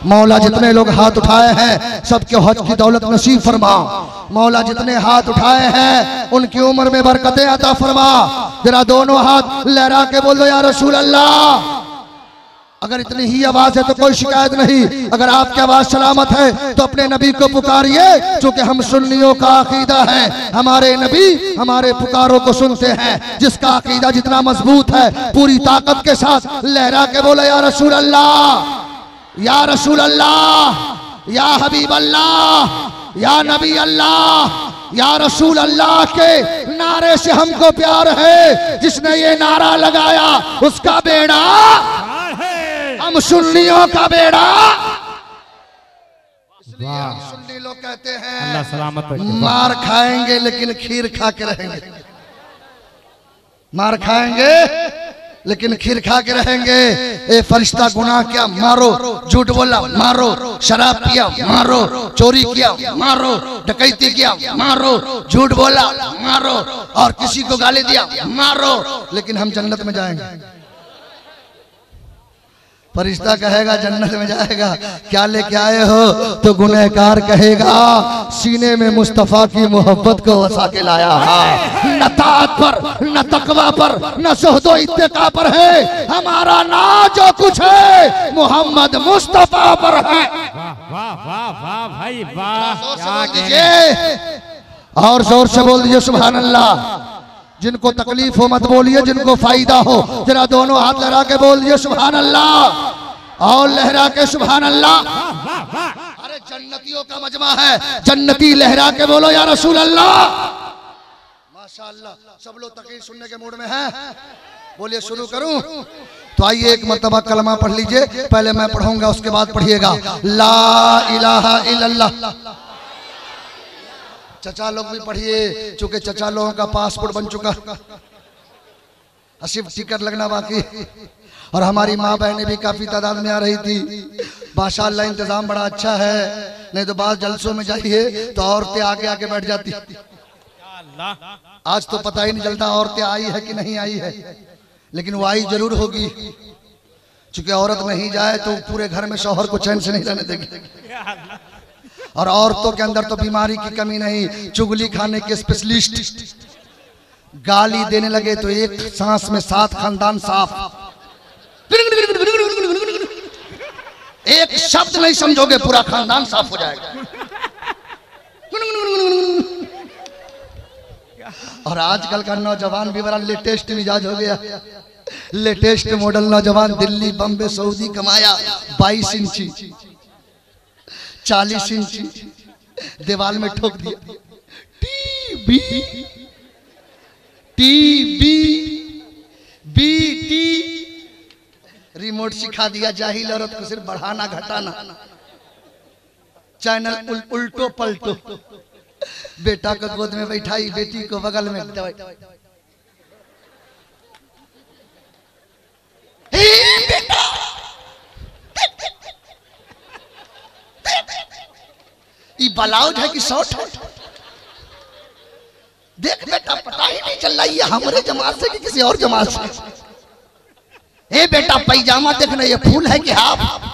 मौला, जितने लोग हाथ उठाए हैं सबके हज की दौलत नसीब फरमा। मौला, जितने हाथ उठाए हैं उनकी उम्र में बरकतें अता फरमा। जरा दोनों हाथ लहरा के बोलो या रसूल अल्लाह। अगर इतनी ही आवाज है तो कोई शिकायत नहीं। अगर आपकी आवाज सलामत है तो अपने नबी को पुकारिए, क्योंकि हम सुन्नियों का अकीदा है हमारे नबी हमारे पुकारों को सुनते हैं। जिसका अकीदा जितना मजबूत है पूरी ताकत के साथ लहरा के बोले या रसूल अल्लाह, या रसूल अल्लाह, या हबीब अल्लाह, या नबी अल्लाह, या रसूल अल्लाह के नारे से हमको प्यार है। जिसने ये नारा लगाया उसका बेड़ा, हम सुन्नियों का बेड़ा। इसलिए हम सुन्नी लोग कहते हैं अल्लाह सलामत रखे। मार खाएंगे लेकिन खीर खा के रहेंगे। मार खाएंगे लेकिन खीर खा के रहेंगे। ए फरिश्ता गुनाह किया मारो, झूठ बोला मारो, शराब पिया मारो, चोरी किया मारो, डकैती किया मारो, झूठ बोला मारो, और किसी को गाली दिया मारो, लेकिन हम जन्नत में जाएंगे। फरिश्ता कहेगा जन्नत में जाएगा, क्या लेके आए हो? तो गुनहगार कहेगा सीने में मुस्तफा की मोहब्बत को वसा के लाया है। न ताअत पर, न तकवा पर, न ज़ुहदो इत्तिका पर है हमारा नाज। जो कुछ है मोहम्मद मुस्तफा पर है। वाह वाह वाह वाह भाई वाह। क्या कीजिए, और जोर से बोल दीजिए सुभान अल्लाह। जिनको तकलीफ हो मत बोलिए, जिनको फायदा हो जरा दोनों हाथ लहरा के बोल दिए सुभान अल्लाह, और लहरा के सुभान अल्लाह। अरे जन्नतियों का मजमा है, जन्नती लहरा के बोलो या रसूल अल्लाह। माशाअल्लाह, सब लोग तकरीर सुनने के मूड में हैं। बोलिए शुरू करूं? तो आइए एक मर्तबा कलमा पढ़ लीजिए। पहले मैं पढ़ूंगा उसके बाद पढ़िएगा। ला इलाहा इल्लल्लाह। चचा लोग भी पढ़िए, चूंकि चचा लोगों का पासपोर्ट बन चुका, सिर्फ टिकट लगना बाकी। और हमारी माँ बहनें भी काफी तादाद में आ रही थी। माशाअल्लाह इंतजाम बड़ा अच्छा है, नहीं तो बाद जलसों में जाइए तो औरतें आगे आगे बैठ जाती। आज तो पता ही नहीं चलता औरतें आई है कि नहीं आई है, लेकिन वो आई जरूर होगी। चूंकि औरत नहीं जाए तो पूरे घर में शौहर को चैन से नहीं रहने देगी। और औरतों के अंदर तो बीमारी की कमी नहीं, चुगली खाने के स्पेशलिस्ट। गाली देने लगे तो एक सांस में 7 खानदान साफ। एक शब्द नहीं समझोगे पूरा खानदान साफ हो जाएगा। और आजकल का नौजवान भी बड़ा लेटेस्ट मिजाज हो गया। लेटेस्ट मॉडल नौजवान दिल्ली बम्बे सऊदी कमाया 22 इंची 40 इंची दीवार में ठोक दिया। B T B B T. Remote सिखा दिया जाहिल औरत को सिर्फ बढ़ाना घटाना। चैनल उल्टो पलटो। बेटा को गोद में बैठाई, बेटी को बगल में बेटा ये ब्लाउज है कि शॉर्ट है? देख बेटा पता ही नहीं चल रहा है हमारे जमात से कि किसी और जमात से। ए बेटा पैजामा देखना ये फूल है कि हाफ?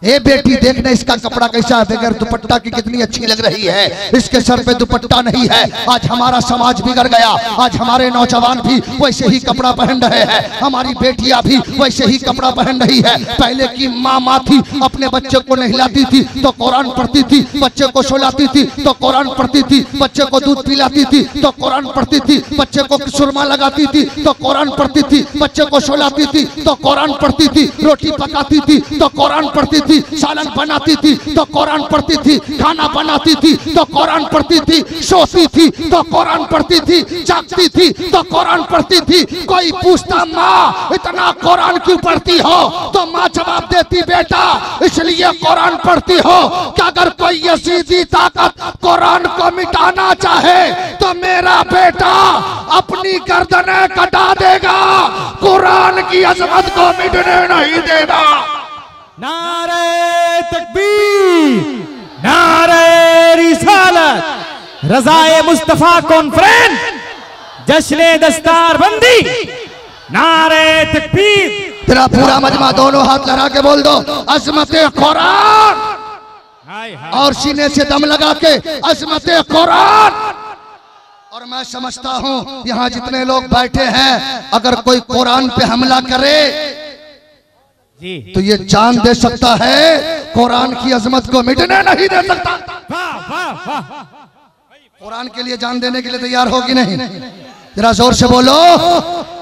ए बेटी देखना इसका कपड़ा कैसा है, बगैर दुपट्टा की कितनी अच्छी लग रही है, इसके सर पे दुपट्टा नहीं है। आज हमारा समाज बिगड़ गया, आज हमारे नौजवान भी वैसे ही कपड़ा पहन रहे हैं, हमारी बेटियां भी वैसे ही कपड़ा पहन रही है। पहले की माँ थी अपने बच्चे को नहलाती थी तो कुरान पढ़ती थी, बच्चे को सुलाती थी तो कुरान पढ़ती थी, बच्चे को दूध पिलाती थी तो कुरान पढ़ती थी, बच्चे को सुरमा लगाती थी तो कुरान पढ़ती थी, बच्चे को सुलाती थी तो कुरान पढ़ती थी, रोटी पकाती थी तो कुरान पढ़ती थी, सालन बनाती थी तो कुरान पढ़ती थी, खाना बनाती थी तो कुरान पढ़ती थी, सोती थी तो कुरान पढ़ती थी, जागती थी तो कुरान पढ़ती थी। कोई पूछता माँ इतना कुरान क्यों पढ़ती हो, तो माँ जवाब देती बेटा इसलिए कुरान पढ़ती हो कि अगर कोई यजीदी ताकत कुरान को मिटाना चाहे तो मेरा बेटा अपनी गर्दनें कटा देगा, कुरान की अजमत को मिटने नहीं देगा। नारे तकबीर, नारे रिसालत, रज़ाए मुस्तफा कॉन्फ्रेंस, जश्न दस्तारबंदी, नारे तकबीर। तेरा पूरा मजमा दोनों हाथ लगा के बोल दो अज़मत कुरान, और सीने से दम लगा के अज़मत कुरान। और मैं समझता हूं यहां जितने लोग बैठे हैं अगर कोई कुरान पे हमला करे तो ये जान दे सकता है, कुरान की अजमत को मिटने नहीं दे सकता। कुरान के लिए जान देने के लिए तैयार होगी नहीं? जरा जोर से बोलो।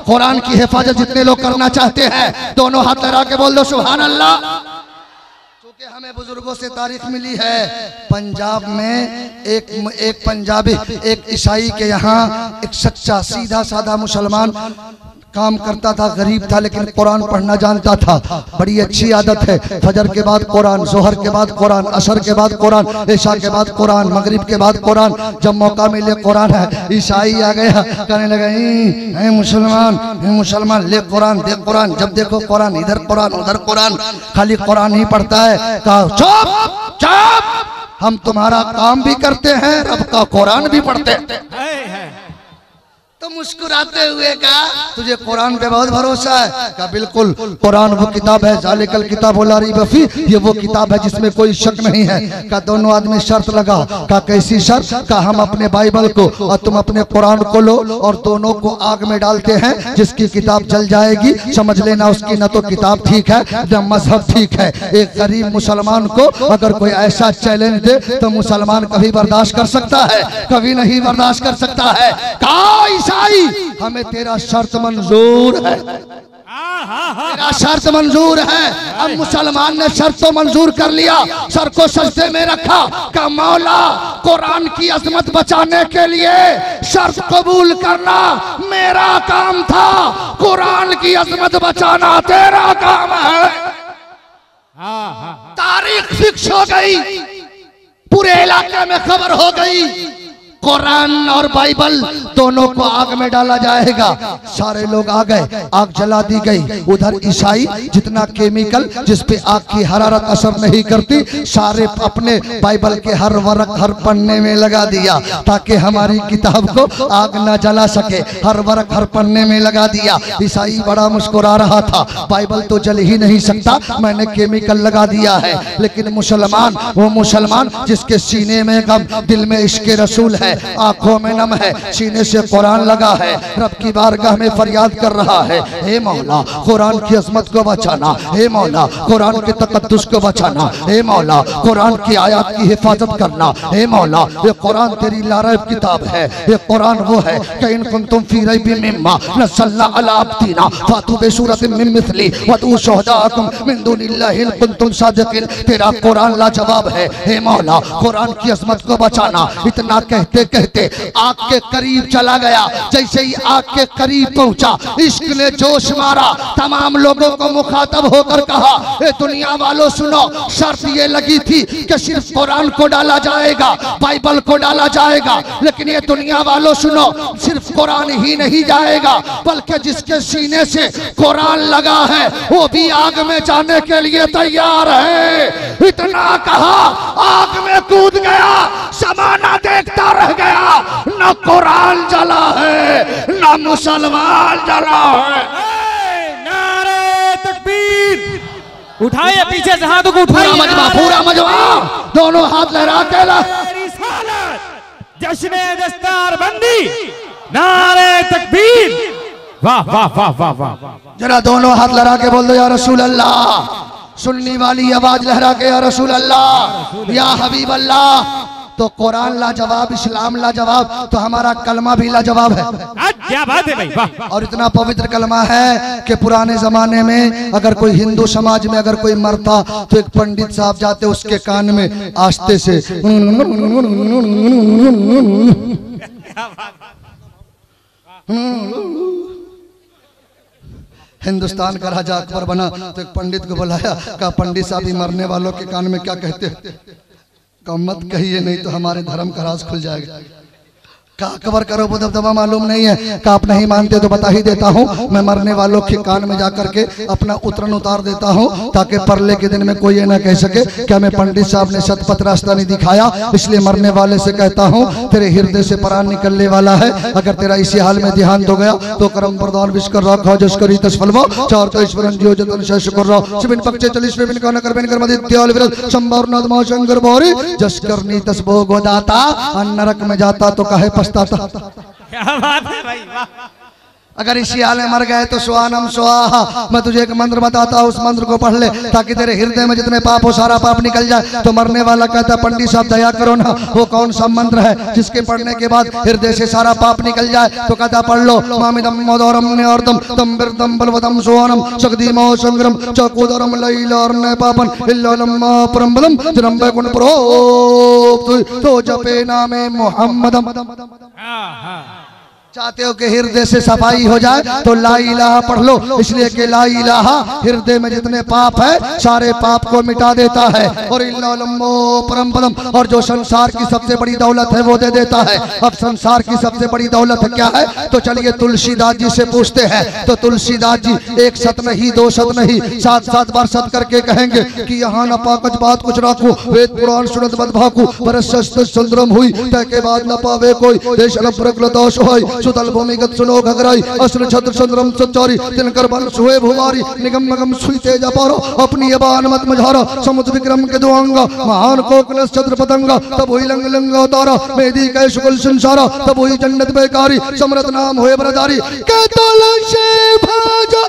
कुरान की हिफाजत जितने लोग करना चाहते हैं दोनों हाथ लगा के बोल दो सुभान अल्लाह। क्योंकि हमें बुजुर्गों से तारीख मिली है, पंजाब में एक पंजाबी एक ईसाई के यहाँ एक सच्चा सीधा साधा मुसलमान काम करता था, गरीब था लेकिन कुरान पढ़ना जानता था। बड़ी अच्छी आदत है, फजर के बाद कुरान, जोहर के बाद कुरान, असर के बाद कुरान, इशा के बाद कुरान, मगरिब के बाद कुरान, जब मौका मिले कुरान है। ईसाई आ गया कहने लगा मुसलमान ले कुरान दे कुरान, जब देखो कुरान, इधर कुरान उधर कुरान, खाली कुरान ही पढ़ता है। कहा चुप चुप, हम तुम्हारा काम भी करते हैं, रब का कुरान भी पढ़ते हैं। तो मुस्कुराते हुए कहा तुझे कुरान पे बहुत भरोसा है? कहा बिल्कुल, कुरान वो किताब है, जालिकल किताब ला रैब फी, ये वो किताब है जिसमें कोई शक नहीं है। कहा दोनों आदमी शर्त लगा। कहा कैसी शर्त? कहा हम अपने बाइबल को और तुम अपने कुरान को लो और दोनों को आग में डालते हैं, जिसकी किताब जल जाएगी समझ लेना उसकी न तो किताब ठीक है न मजहब ठीक है। एक गरीब मुसलमान को अगर कोई ऐसा चैलेंज दे तो मुसलमान कभी बर्दाश्त कर सकता है? कभी नहीं बर्दाश्त कर सकता है। कहा हमें तेरा शर्त मंजूर है, तेरा शर्त मंजूर है। अब मुसलमान ने शर्त तो मंजूर कर लिया, सर को सजदे में रखा, का मौला कुरान की अजमत बचाने के लिए शर्त कबूल करना मेरा काम था, कुरान की अजमत बचाना तेरा काम है। तारीख फिक्स हो गई, पूरे इलाके में खबर हो गई, कुरान और बाइबल दोनों को आग में डाला जाएगा। सारे लोग आ गए, आग जला दी गई। उधर ईसाई जितना केमिकल जिसपे आग की हरारत असर नहीं करती, सारे अपने बाइबल के हर वर्क हर पन्ने में लगा दिया ताकि हमारी किताब को आग न जला सके। हर वर्क हर पन्ने में लगा दिया। ईसाई बड़ा मुस्कुरा रहा था, बाइबल तो जल ही नहीं सकता, मैंने केमिकल लगा दिया है। लेकिन मुसलमान, वो मुसलमान जिसके सीने में गम, दिल में इश्क रसूल है, आंखों में नम है, सीने सीने से कुरान लगा है, रब की बारगाह में फरियाद कर रहा है, हे मौला कुरान की अजमत को बचाना, हे मौला कुरान के तकद्दुस को बचाना, हे मौला कुरान की आयत की हिफाजत करना, हे मौला ये कुरान तेरी लारैब किताब है, ये कुरान वो है कि इन कुंतुम फी रैबिम मिम्मा नज़्ज़लना अला अब्दिना फातू बिसूरतिन मिन मिस्ली वदू शुहदाकुम मिन दुनिल्लाहि इन कुंतुम सादिकीन। तेरा कुरान लाजवाब है, हे मौला कुरान की अजमत को बचाना। इतना कहते कहते आग के करीब चला गया। जैसे ही आग के करीब पहुंचा, इश्क ने जोश मारा, तमाम लोगों को मुखातब होकर कहा, ए दुनिया वालों सुनो, शर्त ये लगी थी कि सिर्फ कुरान को डाला जाएगा, बाइबल को डाला जाएगा, लेकिन ये दुनिया वालों सुनो, सिर्फ कुरान ही नहीं जाएगा बल्कि जिसके सीने से कुरान लगा है वो भी आग में जाने के लिए तैयार है। इतना कहा, आग में कूद गया, समाना देखता रह गया, न कुरान जला है न मुसलमान जला है। नारे तकबीर, उठाइए पीछे से हाथों को उठाइए, पूरा मजमा दोनों हाथ लहरा के जश्न दस्तार बंदी, नारे तकबीर, वाह वाह वाह वाह वाह। जरा दोनों हाथ लहरा के बोल दो या रसूल अल्लाह। सुनने वाली आवाज लहरा के या रसूल अल्लाह, या हबीब अल्लाह। तो कुरान लाजवाब, इस्लाम लाजवाब, तो हमारा कलमा भी लाजवाब है। क्या बात है भाई, वाह। और इतना पवित्र कलमा है कि पुराने जमाने में अगर कोई हिंदू समाज में अगर कोई मरता तो एक पंडित साहब जाते, उसके कान में आस्ते से हिंदुस्तान का राजा अकबर बना तो एक पंडित को बुलाया, कहा पंडित साहब मरने वालों के कान में क्या कहते हैं? कहा मत कहिए नहीं तो हमारे धर्म का राज खुल जाएगा। का अकबर करो दबदबा मालूम नहीं है, का आप नहीं मानते तो बता ही देता हूँ, मैं मरने वालों के कान में जाकर के अपना उतरन उतार देता हूँ ताकि परले के दिन में कोई ये ना कह सके क्या मैं पंडित साहब ने शतपथ रास्ता नहीं दिखाया। इसलिए मरने वाले से कहता हूँ तेरे हृदय से प्राण निकलने वाला है, अगर तेरा इसी हाल में देहांत हो गया तो करम प्रदान विश कर रखा जश्करी तस्फलवा चार तो ईश्वरन जियो जतन शेष कर रहा शिविन पक्षे 40 में बिन कर बिन कर मदित्याल विरत संभावनाथ मा शंकर भौरी जश्करनी तस्बो गोदाता नरक में जाता तो कहे पछताता। क्या बात है भाई, वाह। अगर इसी हाल में मर गए तो स्वानम स्वाहा। मैं तुझे एक मंत्र बताता हूँ, उस मंत्र को पढ़ ले ताकि तेरे हृदय में जितने पाप हो सारा पाप निकल जाए। तो मरने वाला कहता पंडित साहब दया करो ना, वो कौन सा मंत्र है जिसके पढ़ने के बाद हृदय से सारा पाप निकल जाए? तो कहता पढ़ लो, मामिदम मोदरम न्योर्दम तम बिरदम बलवदम सोनम शक्तिमो संग्रम चकोदरम लैलर्न पापन इल्लम परमबलम जन्म बैकुंठ प्रोक्त तो जपे नामे मोहम्मदम। चाहते हो कि हृदय से सफाई हो जाए तो ला इलाहा पढ़ लो, इसलिए कि ला इलाहा हृदय में जितने पाप है सारे पाप को मिटा देता है और इल्लल्लाहु परम पदम, और जो संसार की सबसे बड़ी दौलत है वो दे देता है। अब संसार की सबसे बड़ी दौलत क्या है? तो चलिए तुलसीदास जी से पूछते हैं। तो तुलसीदास जी एक सत नहीं दो सत नहीं 7-7 बार सत करके कहेंगे कि यहाँ न पाकच बात कुछ राखू वेद पुराण सुनत बद भाकू परस्य चंद्रम हुई तय के बाद न पावे कोई देश प्रगलतोष होई सुतल भूमिगत सुनो घगराई अस्त्र छत्र चंद्रम सच्चारी तिनकर बल सुहे भुवारी निगम मगम सुई तेज पारो अपनी अबान मत मझारा समुद्र विक्रम के दुआंगा महान कोकलस छत्र पतंगा तब हुई लंग लंग अवतारा मेदी कै शुक्ल संसारा तब हुई जन्नत बेकारी समरत नाम होए बरदारी के तुलसी भाजो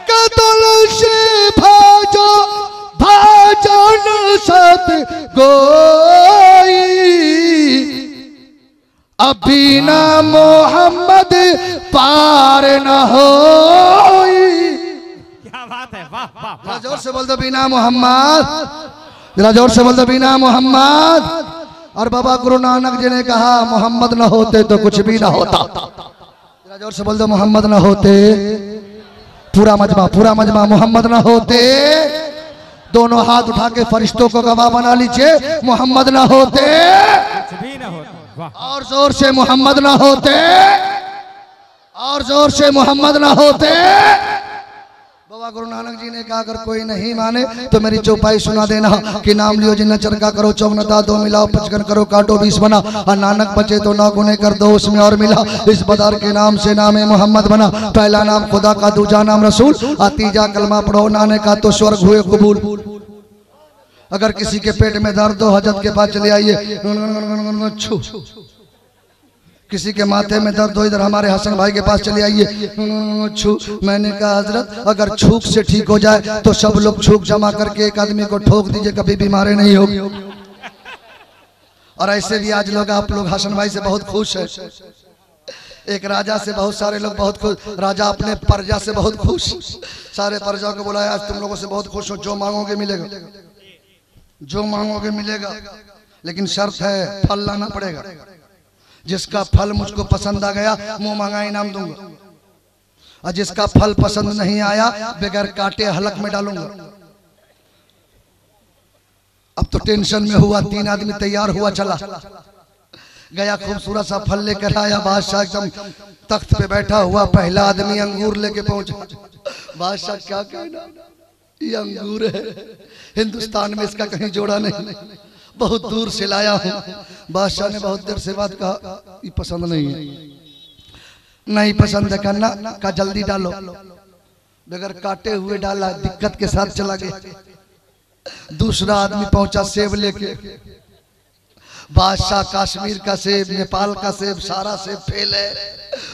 के तुलसी भाजो भाजन सत गोई अभी ना मोहम्मद पार न होई। क्या बात है, वाह वाह वाह। जोर से बोल दो बिना मोहम्मद, जरा जोर से बोल दो बिना मोहम्मद। और बाबा गुरु नानक जी ने कहा मोहम्मद न होते तो कुछ भी ना होता। जरा जोर से बोल दो मोहम्मद न होते, पूरा मजमा मोहम्मद न होते। दोनों हाथ उठा के फरिश्तों को गवाह बना लीजिए, मोहम्मद न होते कुछ भी ना होता। और जोर से मोहम्मद ना होते, और जोर से मोहम्मद ना होते। बाबा गुरु नानक जी ने कहा अगर कोई नहीं माने तो मेरी चौपाई सुना देना कि नाम लियो जिन्ना चरका करो चौगनता 2 मिलाओ 55 करो काटो 20 बना और नानक बचे तो 9 गुने कर दो उसमें और मिला। इस बदार के नाम से नाम मोहम्मद बना। पहला नाम खुदा का, दूजा नाम रसूल और तीजा कलमा पढ़ो नाने का तो स्वर्ग हुए कबूल। अगर किसी के पेट में दर्द हो हजरत के पास चले आइए, किसी के माथे में दर्द हो, इधर हमारे हसन भाई के पास चले आइए छू। मैंने कहा हजरत अगर छूक से ठीक हो जाए तो सब लोग छूक जमा करके एक आदमी को ठोक दीजिए, कभी बीमारी नहीं होगी। और ऐसे भी आज लोग आप लोग हसन भाई से बहुत खुश है। एक राजा से बहुत सारे लोग बहुत खुश, राजा अपने प्रजा से बहुत खुश, सारे प्रजा को बुलाया आज तुम लोगों से बहुत खुश हो, जो मांगोगे मिलेगा, जो मांगोगे मिलेगा, लेकिन शर्त है फल लाना पड़ेगा। जिसका फल मुझको पसंद आ गया मुंह मांगा इनाम दूंगा, और जिसका फल पसंद नहीं आया बगैर काटे हलक में डालूंगा। अब तो टेंशन में हुआ, 3 आदमी तैयार हुआ चला गया, खूबसूरत सा फल लेकर आया। बादशाह एकदम तख्त पे बैठा हुआ, पहला आदमी अंगूर लेके पहुंचा। बादशाह क्या कहना, ये अंगूर है, हिंदुस्तान में इसका कहीं जोड़ा नहीं, बहुत दूर से लाया हूं। बादशाह ने बहुत देर से बात कहा, ये पसंद नहीं है, नहीं पसंद है करना का जल्दी डालो। बगैर काटे हुए डाला, दिक्कत के साथ चला गया। दूसरा आदमी पहुंचा सेब लेके। बादशाह कश्मीर का सेब, नेपाल का सेब, सारा सेब फेल है,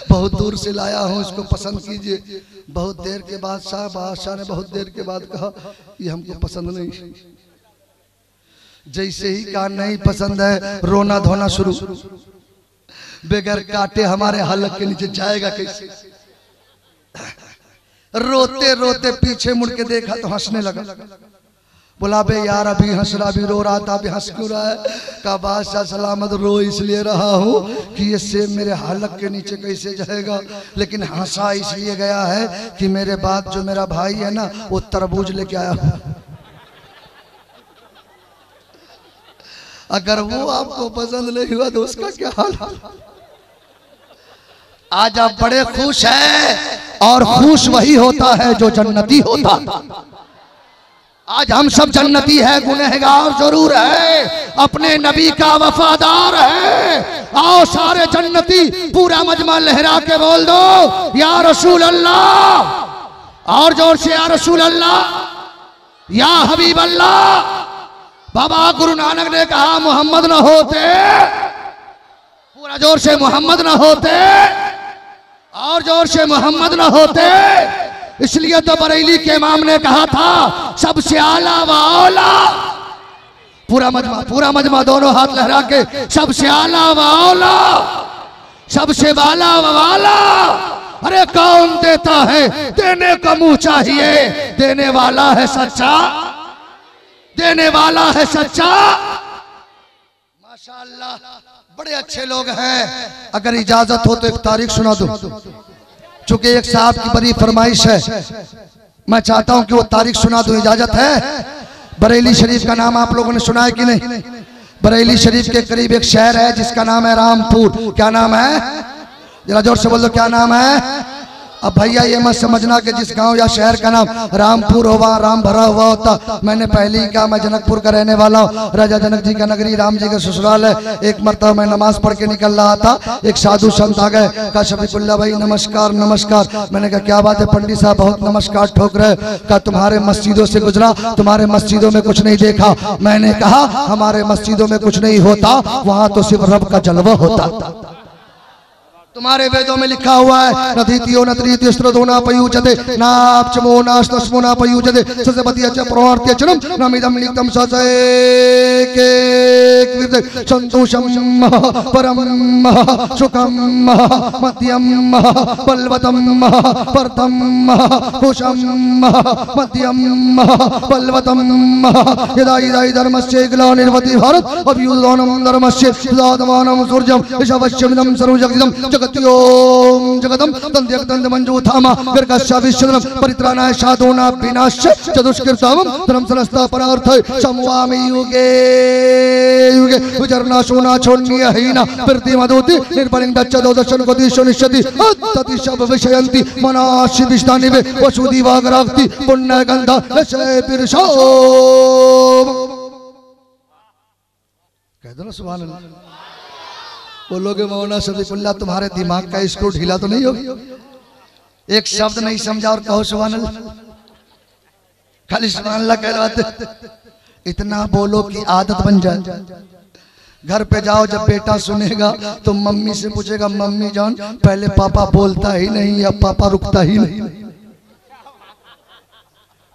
बहुत दूर से लाया हूं, इसको पसंद कीजिए। बहुत देर के बादशाह ने बहुत देर के बाद कहा ये हमको पसंद नहीं। जैसे ही कहा नहीं पसंद है, रोना धोना शुरू। बगैर काटे हमारे हलक के नीचे जाएगा कैसे? रोते रोते पीछे मुड़ के देखा तो हंसने लगा। बोला बे यार अभी हंस रहा, अभी रो रहा था, अभी हंस क्यों रहा है? कहा बादशाह सलामत रो इसलिए रहा हूँ कि ये सेब मेरे हलक के नीचे कैसे जाएगा, लेकिन हंसा इसलिए गया है कि मेरे बाद जो मेरा भाई है ना वो तरबूज लेके आया। अगर वो आपको पसंद नहीं हुआ तो उसका क्या हाल? आज आप बड़े खुश हैं, और खुश वही होता है जो जन्नती होता। आज हम सब जन्नती है, गुनहगार जरूर है, अपने नबी का वफादार है। आओ सारे जन्नती पूरा मजमा लहरा के बोल दो या रसूल अल्लाह, और जोर से या रसूल अल्लाह, या हबीब अल्लाह। बाबा गुरु नानक ने कहा मोहम्मद न होते, पूरा जोर से मोहम्मद न होते, और जोर से मोहम्मद न होते। इसलिए तो बरेली के इमाम ने कहा था सबसे आला व औला। पूरा मजमा दोनों हाथ लहरा के सबसे आला व औला, सबसे वाला व वाला। अरे कौन देता है, देने का मुंह चाहिए, देने वाला है सच्चा, देने वाला है सच्चा। माशाअल्लाह बड़े अच्छे लोग हैं। अगर इजाजत हो तो एक तारीख सुना दूं, चूंकि एक साहब की बड़ी फरमाइश है, मैं चाहता हूं कि वो तारीख सुना दूं, इजाजत है? बरेली शरीफ का नाम आप लोगों ने सुना है कि नहीं? बरेली शरीफ के करीब एक शहर है जिसका नाम है रामपुर। क्या नाम है? जरा जोर से बोल दो, क्या नाम है? अब भैया ये मत समझना कि जिस गांव या शहर का नाम रामपुर हो वहाँ राम भरा हुआ होता। मैंने पहले ही कहा मैं जनकपुर का रहने वाला हूँ, राजा जनक जी का नगरी, राम जी का ससुराल है। एक मरतबा मैं नमाज पढ़ के निकल रहा था, एक साधु संत आ गए, कहा शफीकुल्लाह भाई नमस्कार नमस्कार। मैंने कहा क्या बात है पंडित साहब बहुत नमस्कार ठोक रहे? कहा तुम्हारे मस्जिदों से गुजरा, तुम्हारे मस्जिदों में कुछ नहीं देखा। मैंने कहा हमारे मस्जिदों में कुछ नहीं होता, वहाँ तो सिर्फ रब का जलवा होता। तुम्हारे वेदों में लिखा हुआ है न द्वितीयो न तृतीयो स्त्रतो न पयुज्यते न अपचमो न अष्टमो न पयुज्यते ससपति च प्रवर्त्यचनम नमिदं लिखितं ससेके संतोषम परम सुखम मध्यम बलवतम परतम कुशम मध्यम बलवतम यदा यदा धर्मस्य ग्लानिर्भवति भारत अभ्युत्थानं धर्मस्य तदात्मानं सूर्यं यशवश्यमिदं सर्वजगदिदं जगत्योम जगदम तंद्यक्तंद मंजूथामा गर्गस्य विश्वदम परित्राणाय साधूना विनाश्य चतुष्कृतम धर्म संस्था परार्थ समवामि युगे युगे विचरणा सोना छोन्य हीना प्रतिमदोति निर्बलिं दच्चदो दर्शन को दिशो निश्चति तति सब विषयंति मनाशि दिष्टानि वे वसुदि वागराक्ति पुण्य गंधा लसे पिरसो। कह दो ना सुभान अल्लाह। बोलोगे मौलाना शफीकुल्लाह तुम्हारे दिमाग का स्क्रू ढीला तो नहीं होगी? एक शब्द नहीं समझा और कहो सुभान अल्लाह, खाली सुभान अल्लाह कह रहे। इतना बोलो कि आदत बन जाए। घर पे जाओ, जब बेटा सुनेगा तो मम्मी से पूछेगा, मम्मी जान पहले पापा बोलता ही नहीं या पापा रुकता ही नहीं,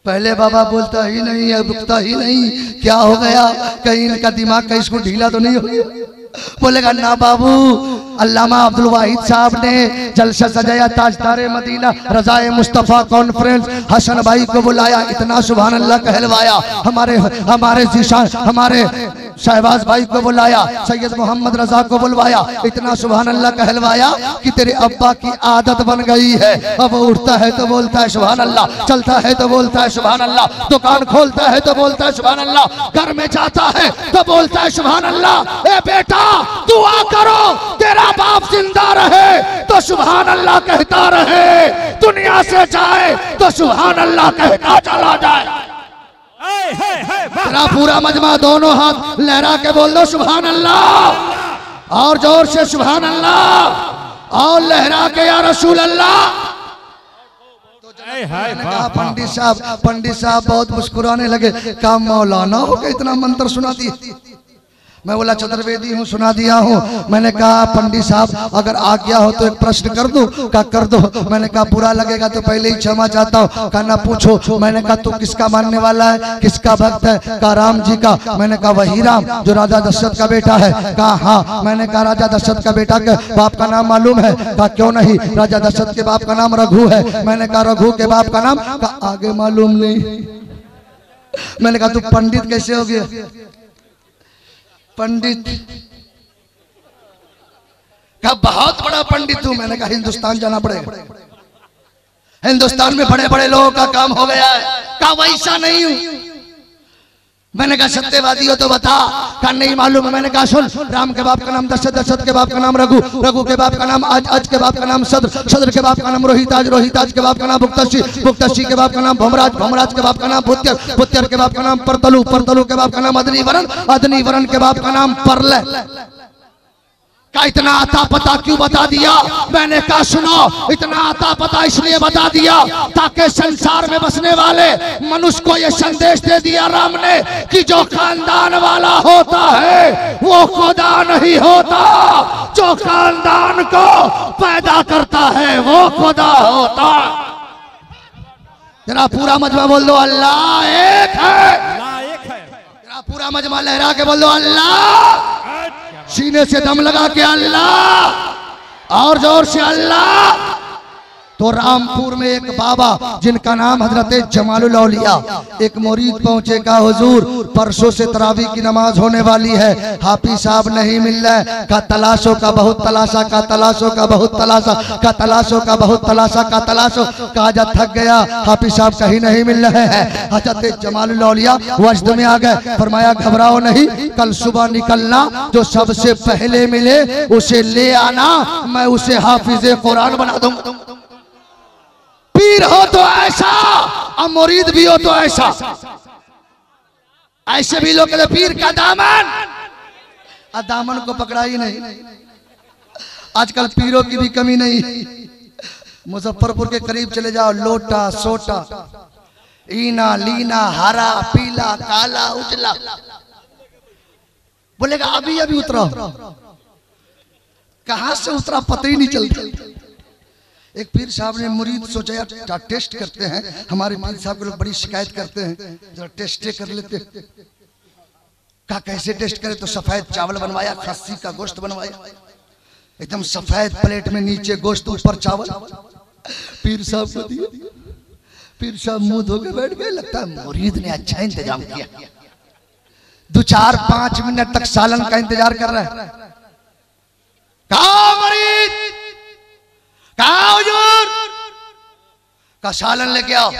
पहले बाबा बोलता ही नहीं या रुकता ही नहीं, क्या हो गया, कहीं इनका दिमाग कहीं इसको ढीला तो नहीं हो गया। बोलेगा ना बाबू, अल्लामा अब्दुल वाहिद साहब ने जलसा सजाया, ताजदारे मदीना रजाए मुस्तफ़ा कॉन्फ्रेंस, हसन भाई को बुलाया, इतना सुभान अल्लाह कहलवाया, हमारे जीशान हमारे शहबाज भाई को बुलाया, सैयद मोहम्मद रजा को बुलवाया, इतना सुभान अल्लाह कहलवाया कि तेरे अब्बा की आदत बन गई है, अब वो उठता है तो बोलता है सुभान अल्लाह, चलता है तो बोलता है सुभान अल्लाह, दुकान खोलता है तो बोलता है सुभान अल्लाह, घर में जाता है तो बोलता है सुभान अल्लाह। ए बेटा दुआ करो तेरा बाप जिंदा रहे तो सुभान अल्लाह कहता रहे, दुनिया से जाए तो सुभान अल्लाह कहता चला जाए। तेरा पूरा मजमा दोनों हाथ लहरा के बोल दो सुभान अल्लाह, और जोर से सुभान अल्लाह, और लहरा के या रसूल अल्लाह। पंडित साहब बहुत मुस्कुराने लगे, क्या मौलाना हो के इतना मंत्र सुना दिए? मैं बोला चतुर्वेदी हूँ, सुना दिया हूँ। मैंने कहा पंडित साहब अगर आ गया हो तो एक प्रश्न कर दूं? का कर दो। मैंने कहा बुरा लगेगा तो पहले ही क्षमा चाहता हूँ। कहा ना पूछो। मैंने कहा तू किसका मानने वाला है, किसका भक्त है? कहा राम जी का। मैंने कहा वही राम जो राजा दशरथ का बेटा है? कहा हाँ। मैंने कहा राजा दशरथ का बेटा के बाप का नाम मालूम है? कहा क्यों नहीं, राजा दशरथ के बाप का नाम रघु है। मैंने कहा रघु के बाप का नाम? कहा आगे मालूम नहीं। मैंने कहा तू पंडित कैसे हो गया? पंडित का बहुत बड़ा पंडित हूं। मैंने कहा हिंदुस्तान जाना पड़ेगा, हिंदुस्तान में बड़े बड़े लोगों का काम हो गया है। कहा वैसा नहीं हूं। मैंने कहा सत्यवादी हो तो बता। कहा नहीं मालूम है। मैंने कहा सुन, राम के बाप का नाम दशरथ, दशरथ के बाप का नाम रघु, रघु के बाप का नाम आज, आज के बाप का नाम सद्र, सद्र के बाप का नाम रोहिताज, रोहिताज के बाप का नाम भुक्तशी, भुक्तशी के बाप का नाम भमराज, भमराज के बाप का नाम भुत्यर, भुत्यर के बाप का नाम परतलु, परतलु के बाप का नाम अदनीवरण, अदनीवरण के बाप का नाम परलय। का इतना आता पता क्यों बता दिया? मैंने कहा सुनो, इतना आता पता इसलिए बता दिया ताकि संसार में बसने वाले मनुष्य को यह संदेश दे दिया राम ने कि जो खानदान वाला होता है वो खुदा नहीं होता, जो खानदान को पैदा करता है वो खुदा होता। जरा पूरा मजमा बोल दो अल्लाह एक है। जरा पूरा मजमा लहरा के बोल दो अल्लाह, सीने से दम लगा के अल्लाह, और जोर से अल्लाह। तो रामपुर में एक बाबा जिनका नाम हजरत जमालुल औलिया, एक मुरीद पहुंचे का हुजूर परसों से तरावी की नमाज होने वाली है, हाफिज साहब नहीं मिल रहा है। का तलाशों का बहुत तलाशा, का तलाशों का बहुत तलाशा, का तलाशों का बहुत तलाशा, का तलाशों का जा थक गया, हाफिज साहब कहीं नहीं मिल रहे हैं। हजरत जमालुल औलिया वजद में आ गए। फरमाया घबराओ नहीं, कल सुबह निकलना, जो सबसे पहले मिले उसे ले आना, मैं उसे हाफिज कुरान बना दूंगा। पीर हो तो ऐसा और मुरीद भी हो तो ऐसा। ऐसे भी लोग कहते पीर का दामन, और दामन को पकड़ा ही नहीं। आजकल पीरों की भी कमी नहीं। मुजफ्फरपुर के करीब चले जाओ, लोटा सोटा, ईना लीना, हरा पीला काला उजला, बोलेगा अभी अभी उतरा। कहां से उतरा पता ही नहीं चलता। एक पीर साहब ने मुरीद सोचा यार टेस्ट करते हैं, हमारे पीर साहब के लोग बड़ी शिकायत करते हैं, जरा टेस्ट कर लेते। कहा कैसे टेस्ट करें? तो सफेद चावल बनवाया, खस्सी का गोश्त बनवाया, एकदम सफेद प्लेट में, नीचे गोश्त ऊपर चावल, पीर साहब को दिया। पीर साहब मुंह धो के बैठ गए। लगता है मुरीद ने अच्छा इंतजाम किया। 2-4-5 मिनट तक सालन का इंतजार कर रहा है। कहा मुरीद, कहा हुजूर? का सालन लेके आओ।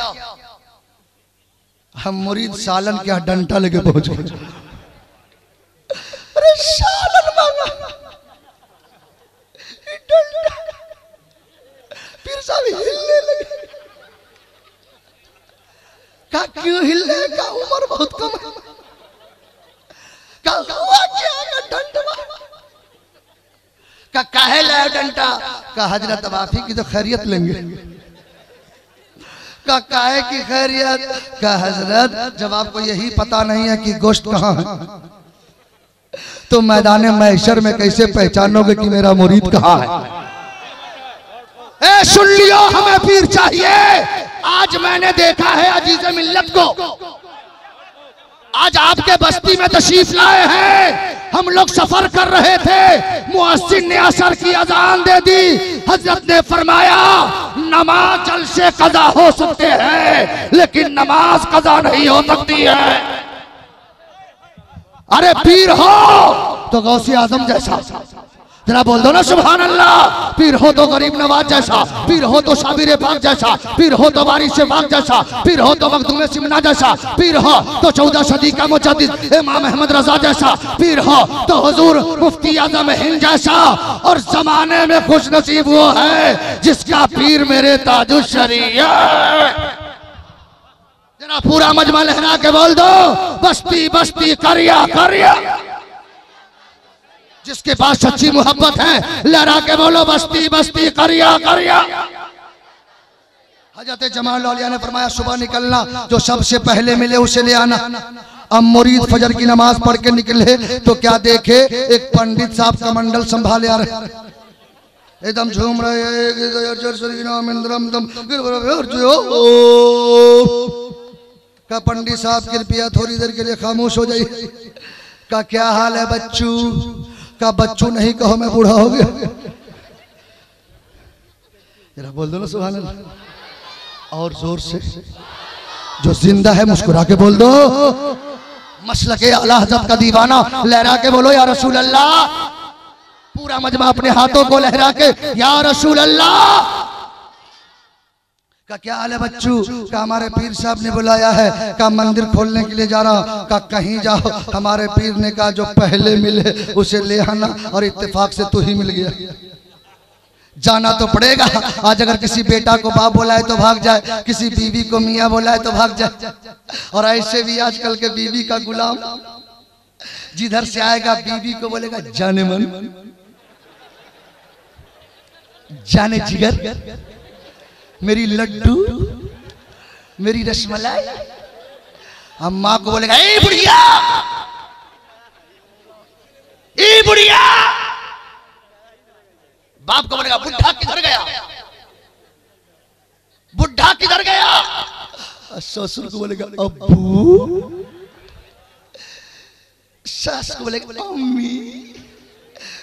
हम मुरीद सालन क्या डंटा लेके पहुंच गए। अरे सालन मांगा, डंटा। पीर साहब हिलने लगे। का क्यों हिलने? का उम्र बहुत कम है। का हुआ क्या? डंटा का काहे लाया डंटा? का हजरत वाफी की तो खैरियत लेंगे। का काहे की खैरियत? का हजरत जब आपको यही पता नहीं है कि गोश्त कहाँ है तो मैदान महशर में कैसे पहचानोगे कि मेरा मुरीद कहाँ है? ए सुन लियो, हमें पीर चाहिए। आज मैंने देखा है अजीज मिल्लत को, आज आपके बस्ती में तशरीफ लाए हैं। हम लोग सफर कर रहे थे, मुअज्जिन ने असर की अजान दे दी। हजरत ने फरमाया नमाज जलसे कज़ा हो सकते हैं लेकिन नमाज कज़ा नहीं हो सकती है। अरे पीर हो तो गौसे आजम जैसा, जरा बोल दो ना सुभान अल्लाह। पीर हो तो गरीब नवाज जैसा, पीर हो तो शाबिर पाक जैसा, पीर हो तो वारिस पाक जैसा, पीर हो तो मखदूम सिमना जैसा, पीर हो तो 14 सदी का मुजद्दिद इमाम अहमद रजा जैसा, पीर हो तो हुजूर मुफ्ती आजम हिंद जैसा। और जमाने में खुश नसीब वो है जिसका पीर मेरे ताजुल शरीयत। जरा पूरा मजमा लहरा के बोल दो बस्ती बस्ती करिया करिया। जिसके पास सच्ची मोहब्बत है लहरा के बोलो बस्ती बस्ती करिया करिया। हजरत जमाल औलिया ने फरमाया सुबह निकलना, जो सबसे पहले मिले उसे ले आना। अब मुरीद फजर की नमाज पढ़ के निकले तो क्या देखे, एक पंडित साहब का मंडल संभाले आ रहे, एकदम झूम रहे का पंडित साहब कृपया थोड़ी देर के लिए खामोश हो जाइए। का क्या हाल है बच्चू? का बच्चू नहीं कहो मैं बूढ़ा हो गया। जरा बोल दो ना सुभान अल्लाह और जोर से। जो जिंदा है मुस्कुरा के बोल दो मसलके आला हज़रत का दीवाना। लहरा के बोलो या रसूल अल्लाह। पूरा मजमा अपने हाथों को लहरा के या रसूल अल्लाह। का क्या हाल है बच्चू? का हमारे पीर साहब ने बुलाया है, का मंदिर खोलने के लिए जा रहा हूं। का कहीं जाओ, हमारे पीर ने कहा जो पहले मिले उसे ले आना, और इत्तेफाक से तू ही मिल गया। जाना तो पड़ेगा। आज अगर किसी बेटा को बाप बोलाए तो भाग जाए, किसी बीवी को मियाँ बोलाए तो भाग जाए। और ऐसे भी आजकल के बीवी का गुलाम, जिधर से आएगा बीवी को बोलेगा जाने मन, जाने जिगर, मेरी लड्डू, मेरी रसमलाई। अम्मा को बोलेगा ए बुढ़िया, ए बुढ़िया। बाप को बोलेगा बुढ़ा किधर गया, बुढ़ा किधर गया। ससुर को बोलेगा अब्बू, सास को बोलेगा अम्मी।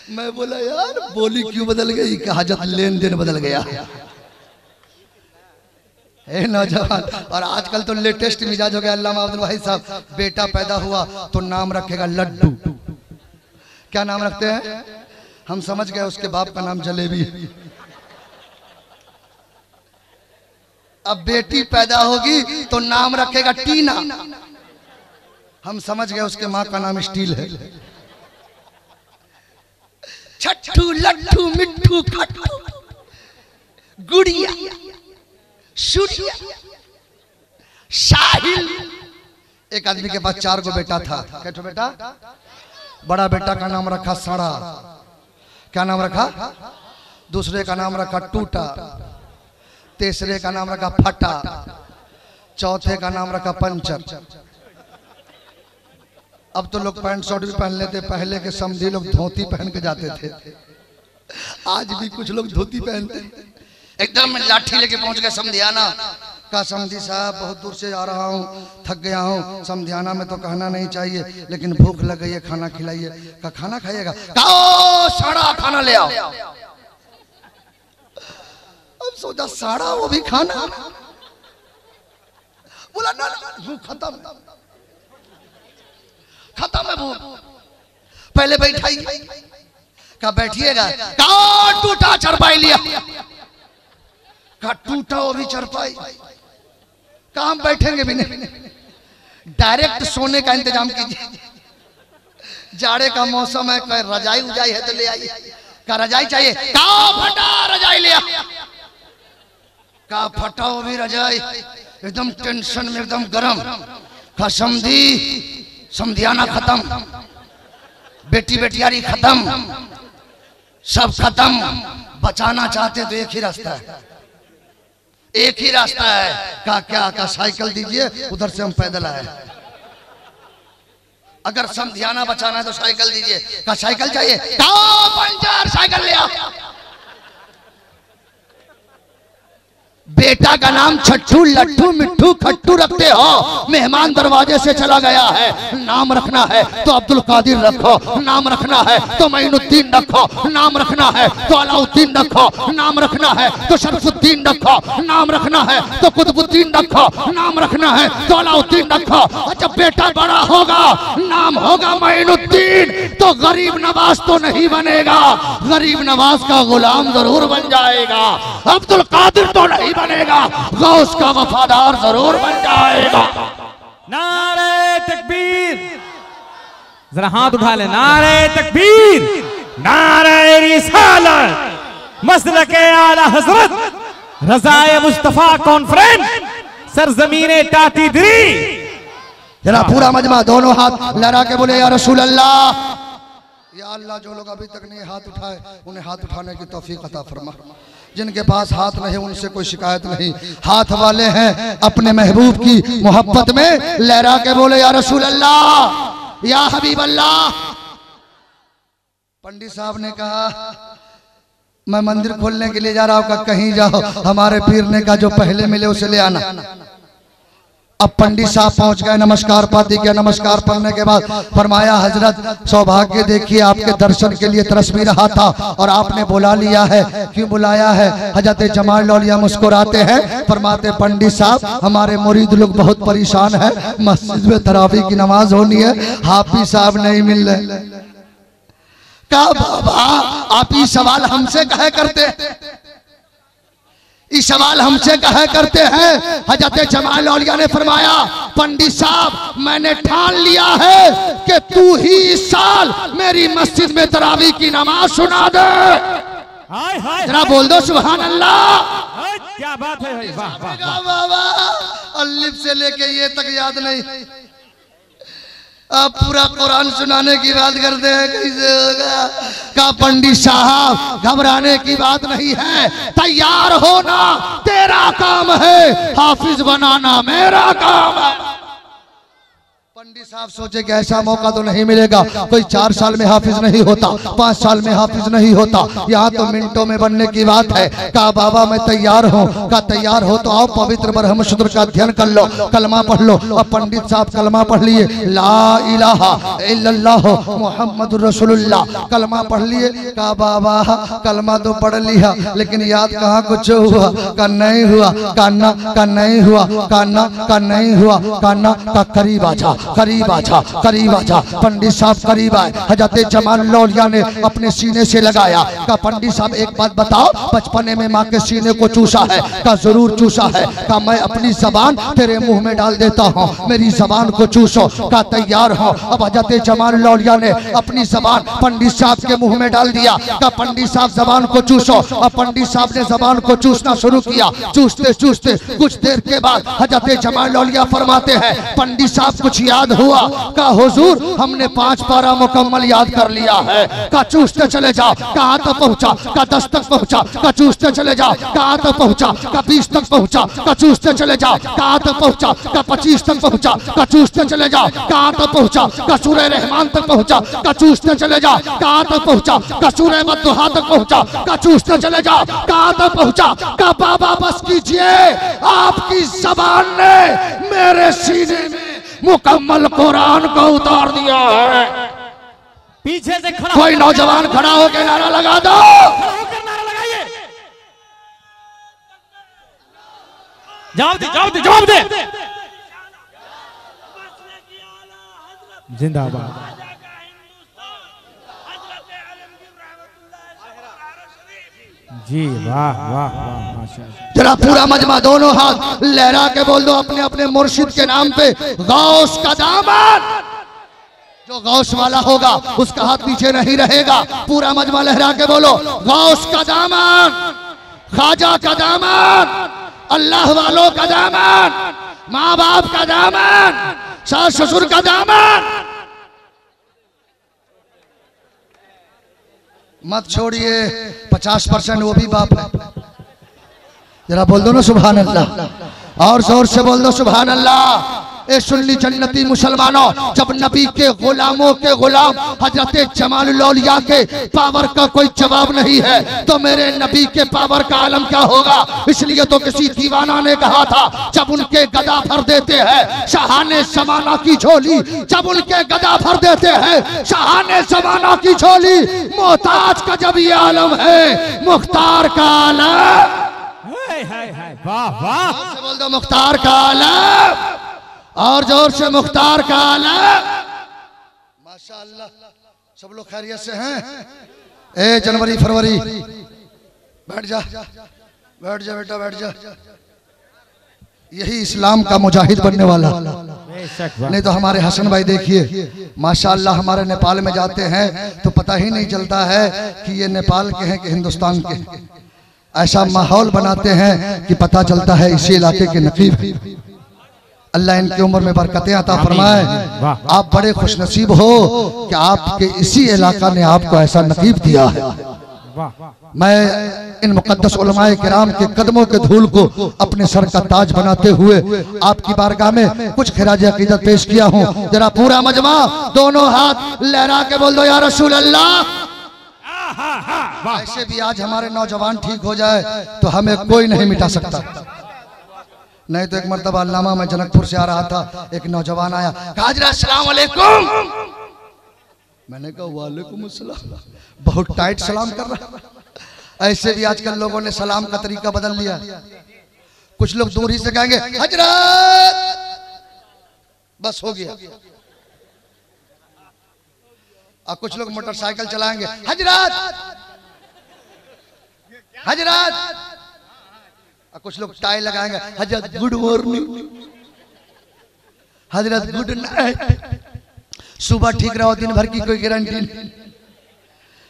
मैं बोला यार बोली क्यों बदल गई? कहा जब लेन देन बदल गया ए नौजवान। और आजकल तो लेटेस्ट मिजाज हो गया। अल्लामा अब्दुल वाहिद साहब, बेटा पैदा हुआ तो नाम रखेगा लड्डू। क्या नाम रखते हैं? हम समझ गए उसके बाप का नाम जलेबी। अब बेटी पैदा होगी तो नाम रखेगा टीना। हम समझ गए उसके माँ का नाम स्टील है। छट्टू लट्टू मिट्टू खट्टू गुड़िया सूर्या साहिल। एक आदमी के पास 4 गो बेटा था। कैठो बेटा? बड़ा बेटा का नाम रखा सड़ा। क्या नाम रखा? दूसरे का नाम रखा टूटा, तीसरे का नाम रखा फटा, चौथे का नाम रखा पंचर। अब तो लोग पैंट शर्ट भी पहन लेते, पहले के समझी लोग धोती पहन के जाते थे। आज भी कुछ लोग धोती पहनते। एकदम लाठी लेके पहुंच गए समधियाना। का समधी साहब बहुत दूर से आ रहा हूँ, थक गया हूँ। समधियाना में तो कहना नहीं चाहिए, लेकिन भूख लग गई है, खाना खिलाइए। का खाना खाइएगा? का साड़ा खाना ले आओ। अब सोचा साड़ा वो भी खाना। बोला ना भूख खत्म, खत्म है भूख। पहले बैठाइए। का बैठिएगा? का टूटा चरपाई लिया। का टूटा वो भी चरपाई। का हम बैठेंगे भी नहीं, डायरेक्ट सोने का इंतजाम कीजिए। जाड़े का मौसम है, कोई रजाई उजाई है तो ले आइए। का रजाई चाहिए? का फटा रजाई लिया। का फटा वो भी रजाई, एकदम टेंशन में, एकदम गरम। का समधी समधियाना खत्म, बेटी बेटियारी खत्म, सब खत्म। बचाना चाहते तो एक ही रास्ता है, एक ही रास्ता है। का क्या? का साइकिल दीजिए, उधर से हम पैदल आए। अगर समधियाना बचाना है तो साइकिल दीजिए। कहा साइकिल चाहिए, कहा पंचर, साइकिल ले आओ। बेटा का नाम छट्टू लट्टू मिट्टू खट्टू रखते हो, मेहमान दरवाजे से चला गया है, नाम रखना है तो अब्दुल कादिर रखो, नाम रखना है तो मोइनुद्दीन रखो, नाम रखना है तो अलाउद्दीन रखो, नाम रखना है तो शरफुद्दीन रखो, नाम रखना है तो कुतुबुद्दीन रखो, नाम रखना है तो अलाउद्दीन रखो। जब बेटा बड़ा होगा नाम होगा मोइनुद्दीन तो गरीब नवाज तो नहीं बनेगा, गरीब नवाज का गुलाम जरूर बन जाएगा। अब्दुल कादिर तो नहीं बनेगा, गौस का वफादार जरूर बन जाएगा। नारे तकबीर, जरा हाथ उठा ले। नारे तकबीर, नारे रिसालत, मसलके आला हजरत, रज़ाए मुस्तफा कॉन्फ्रेंस, सरजमीने टाटीदरी। जरा पूरा मजमा दोनों हाथ लहरा के बोले या रसूल अल्लाह। या अल्लाह, जो लोग अभी तक नहीं हाथ उठाए उन्हें हाथ उठाने की तौफीक अता फरमा। जिनके पास हाथ नहीं उनसे कोई शिकायत नहीं, हाथ वाले हैं अपने महबूब की मोहब्बत में लहरा के बोले या रसूल अल्लाह, या हबीब अल्लाह। पंडित साहब ने कहा मैं मंदिर खोलने के लिए जा रहा हूँ, कहीं जाओ, हमारे पीर ने कहा जो पहले मिले उसे ले आना। अब पंडित साहब पहुंच गए, नमस्कार पाती किया, नमस्कार पढ़ने के बाद फरमाया हजरत सौभाग्य देखिए आपके दर्शन के लिए तरस भी रहा था और आपने बुला लिया है। क्यों बुलाया है? हजरत जमाल लौलिया मुस्कुराते हैं, फरमाते पंडित साहब हमारे मुरीद लोग बहुत परेशान है, मस्जिद में तरावी की नमाज होनी है, हाफिज साहब नहीं मिल रहे। कहा बाबा आप ये सवाल हमसे कहे करते, इस सवाल हमसे कहे करते हैं। हजरत जमाल औलिया ने फरमाया पंडित साहब मैंने ठान लिया है कि तू ही इस साल मेरी मस्जिद में तरावी की नमाज सुना दे। जरा बोल दो सुभान अल्लाह। क्या बात है भाई, वाह वाह। बाबा अलिफ से लेके ये तक याद नहीं, आप पूरा कुरान सुनाने की बात करते हैं, कैसे होगा? का पंडित साहब घबराने की बात नहीं है, तैयार होना तेरा काम है, हाफिज बनाना मेरा काम है। पंडित साहब सोचे कि ऐसा मौका तो नहीं मिलेगा, कोई 4 साल में हाफिज नहीं होता, 5 साल में हाफिज नहीं होता, यहाँ तो मिनटों में बनने की बात है। कहा बाबा मैं तैयार हूँ। कहा तैयार हो तो आओ पवित्र बरहम शुद्र का अध्ययन कर लो, कलमा पढ़ लो। अब पंडित साहब कलमा पढ़ लिए, ला इलाहा इल्लल्लाह मुहम्मदुर रसूलुल्लाह, कलमा पढ़ लिए। कहा बाबा कलमा तो पढ़ लिया लेकिन याद कहाँ कुछ हुआ? का नहीं हुआ, कान्ना का नहीं हुआ, कान्ना का नहीं हुआ, कान्ना का करीब आजा, करीब आजा, करीब आजा। पंडित साहब करीब आए, हजरत जमाल लौलिया ने अपने सीने से लगाया। कहा पंडित साहब एक बात बताओ, बचपने में माँ के सीने को चूसा है? कहा जरूर चूसा है। कहा मैं अपनी जबान तेरे मुंह में डाल देता हूँ, मेरी जबान को चूसो। कहा तैयार हो। अब हजरत जमाल लौलिया ने अपनी जबान पंडित साहब के मुंह में डाल दिया। कहा पंडित साहब जबान को चूसो। अब पंडित साहब ने जबान को चूसना शुरू किया। चूसते चूसते कुछ देर के बाद हजरत जमाल लौलिया फरमाते हैं पंडित साहब कुछ याद हुआ? का हुजूर हमने 5 पारा मुकम्मल याद कर लिया है। का चूसते चले जाओ। कहाँ तक पहुँचा? का 10 तक पहुँचा। का चूसते चले जाओ। कहाँ तक पहुँचा? का 20 तक पहुँचा। का चूसते चले जाओ। कहाँ तक पहुँचा? का 25 तक पहुँचा। का चूसते चले जाओ। कहाँ तक पहुँचा? का सूरह रहमान तक पहुँचा। का चूसते चले जाओ। कहाँ तक पहुँचा? का सूरह बद्दुहा तक पहुँचा। का चूसते चले जाओ। कहाँ तक पहुँचा? का बाबा बस कीजिए, आपकी जबान ने मेरे सीने में मुकम्मल कुरान को उतार दिया है। पीछे से खड़ा कोई नौजवान खड़ा होकर नारा लगा दो। नारा लगाइए। जवाब दे, जवाब दे, जवाब दे। जिंदाबाद। जी वाह वाह वाह माशाअल्लाह। जरा पूरा मजमा दोनों हाथ लहरा के बोल दो अपने अपने मुर्शिद के नाम पे, गौस का दामन। जो गौस वाला होगा उसका हाथ पीछे नहीं रहेगा। पूरा मजमा लहरा के बोलो गौस का दामन, ख्वाजा का दामन, अल्लाह वालों का दामन, माँ बाप का दामन, सास ससुर का दामन। मत छोड़िए, 50% वो भी बाप है। जरा बोल दो ना सुभान अल्लाह, और जोर से बोल दो सुभान अल्लाह। ए सुन्नी जन्नती मुसलमानों, जब नबी के गुलामों के गुलाम हजरत जमालुल औलिया के पावर का कोई जवाब नहीं है तो मेरे नबी के पावर का आलम क्या होगा। इसलिए तो किसी दीवाना ने कहा था, जब उनके गदा भर देते हैं शाहाने ज़माना की झोली, जब उनके गदा भर देते हैं शाहाने ज़माना की झोली, मोहताज का जब ये आलम है मुख्तार का आलम। वाह वाह, बोल दो मुख्तार का आलम, और जोर से मुख्तार का आलम। माशाअल्लाह, सब लोग खैरियत से हैं। ए जनवरी फरवरी, बैठ जा बैठ जा बेटा बैठ जा। यही इस्लाम का मुजाहिद बनने वाला, नहीं तो हमारे हसन भाई देखिए माशाअल्लाह, हमारे नेपाल में जाते हैं तो पता ही नहीं चलता है कि ये नेपाल के हैं कि हिंदुस्तान के। ऐसा माहौल बनाते हैं कि पता चलता है इसी इलाके के नकीब हैं। अल्लाह इनकी उम्र में बरकतें अता फरमाए। आप बड़े खुशनसीब हो कि आपके इसी इलाका ने आपको ऐसा नकीब दिया है। मैं इन मुकद्दस उलमाए किराम के कदमों के धूल को अपने सर का ताज बनाते हुए आपकी बारगाह में कुछ खिराज अकीदत पेश किया हूँ। जरा पूरा मजमा दोनों हाथ लहरा के बोल दो या रसूल अल्लाह। ऐसे भी आज हमारे नौजवान ठीक हो जाए तो हमें कोई नहीं मिटा सकता। नहीं तो एक मर्तबा अल्लामा, मैं जनकपुर से आ रहा था, एक नौजवान आया, हाजरा अस्सलाम वालेकुम। मैंने कहा वालेकुम अस्सलाम, बहुत टाइट सलाम कर रहा। ऐसे भी आजकल लोगों ने सलाम का तरीका बदल लिया। कुछ लोग दूर ही से कहेंगे हजरत, बस हो गया। और कुछ लोग मोटरसाइकिल चलाएंगे, हजरत हजरत। और कुछ लोग टाई लगाएंगे, हजरत गुड मॉर्निंग, हजरत गुड नाइट। सुबह ठीक रहो दिन भर की कोई गारंटी नहीं,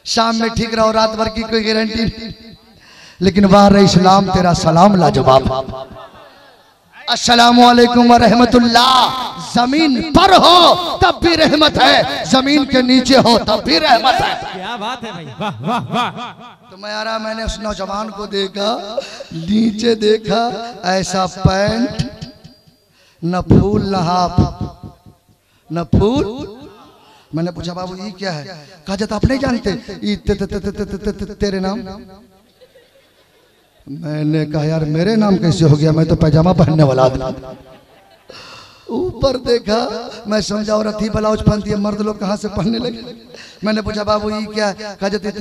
शाम में ठीक रहो रात भर की कोई गारंटी नहीं। लेकिन वाह इस्लाम तेरा सलाम लाजवाब। अस्सलामु अलैकुम व रहमतुल्लाह। जमीन पर हो तब भी रहमत है, जमीन के नीचे हो तब भी रहमत है। क्या बात है भाई, वाह वाह वाह। तो मैं आ रहा, मैंने उस नौजवान को देखा, नीचे देखा, ऐसा पैंट न फूल न हाफ न फूल। मैंने पूछा बाबू ये क्या है? कहा जाता आप नहीं जानते तेरे नाम। मैंने कहा यार मेरे नाम कैसे हो गया, मैं तो पैजामा पहनने वाला था। ऊपर देखा, मैं समझा औरत ही ब्लाउज पहनती है, मर्द लोग कहाँ से पहनने लगे। मैंने पूछा बाबू ये क्या है? कहा जाते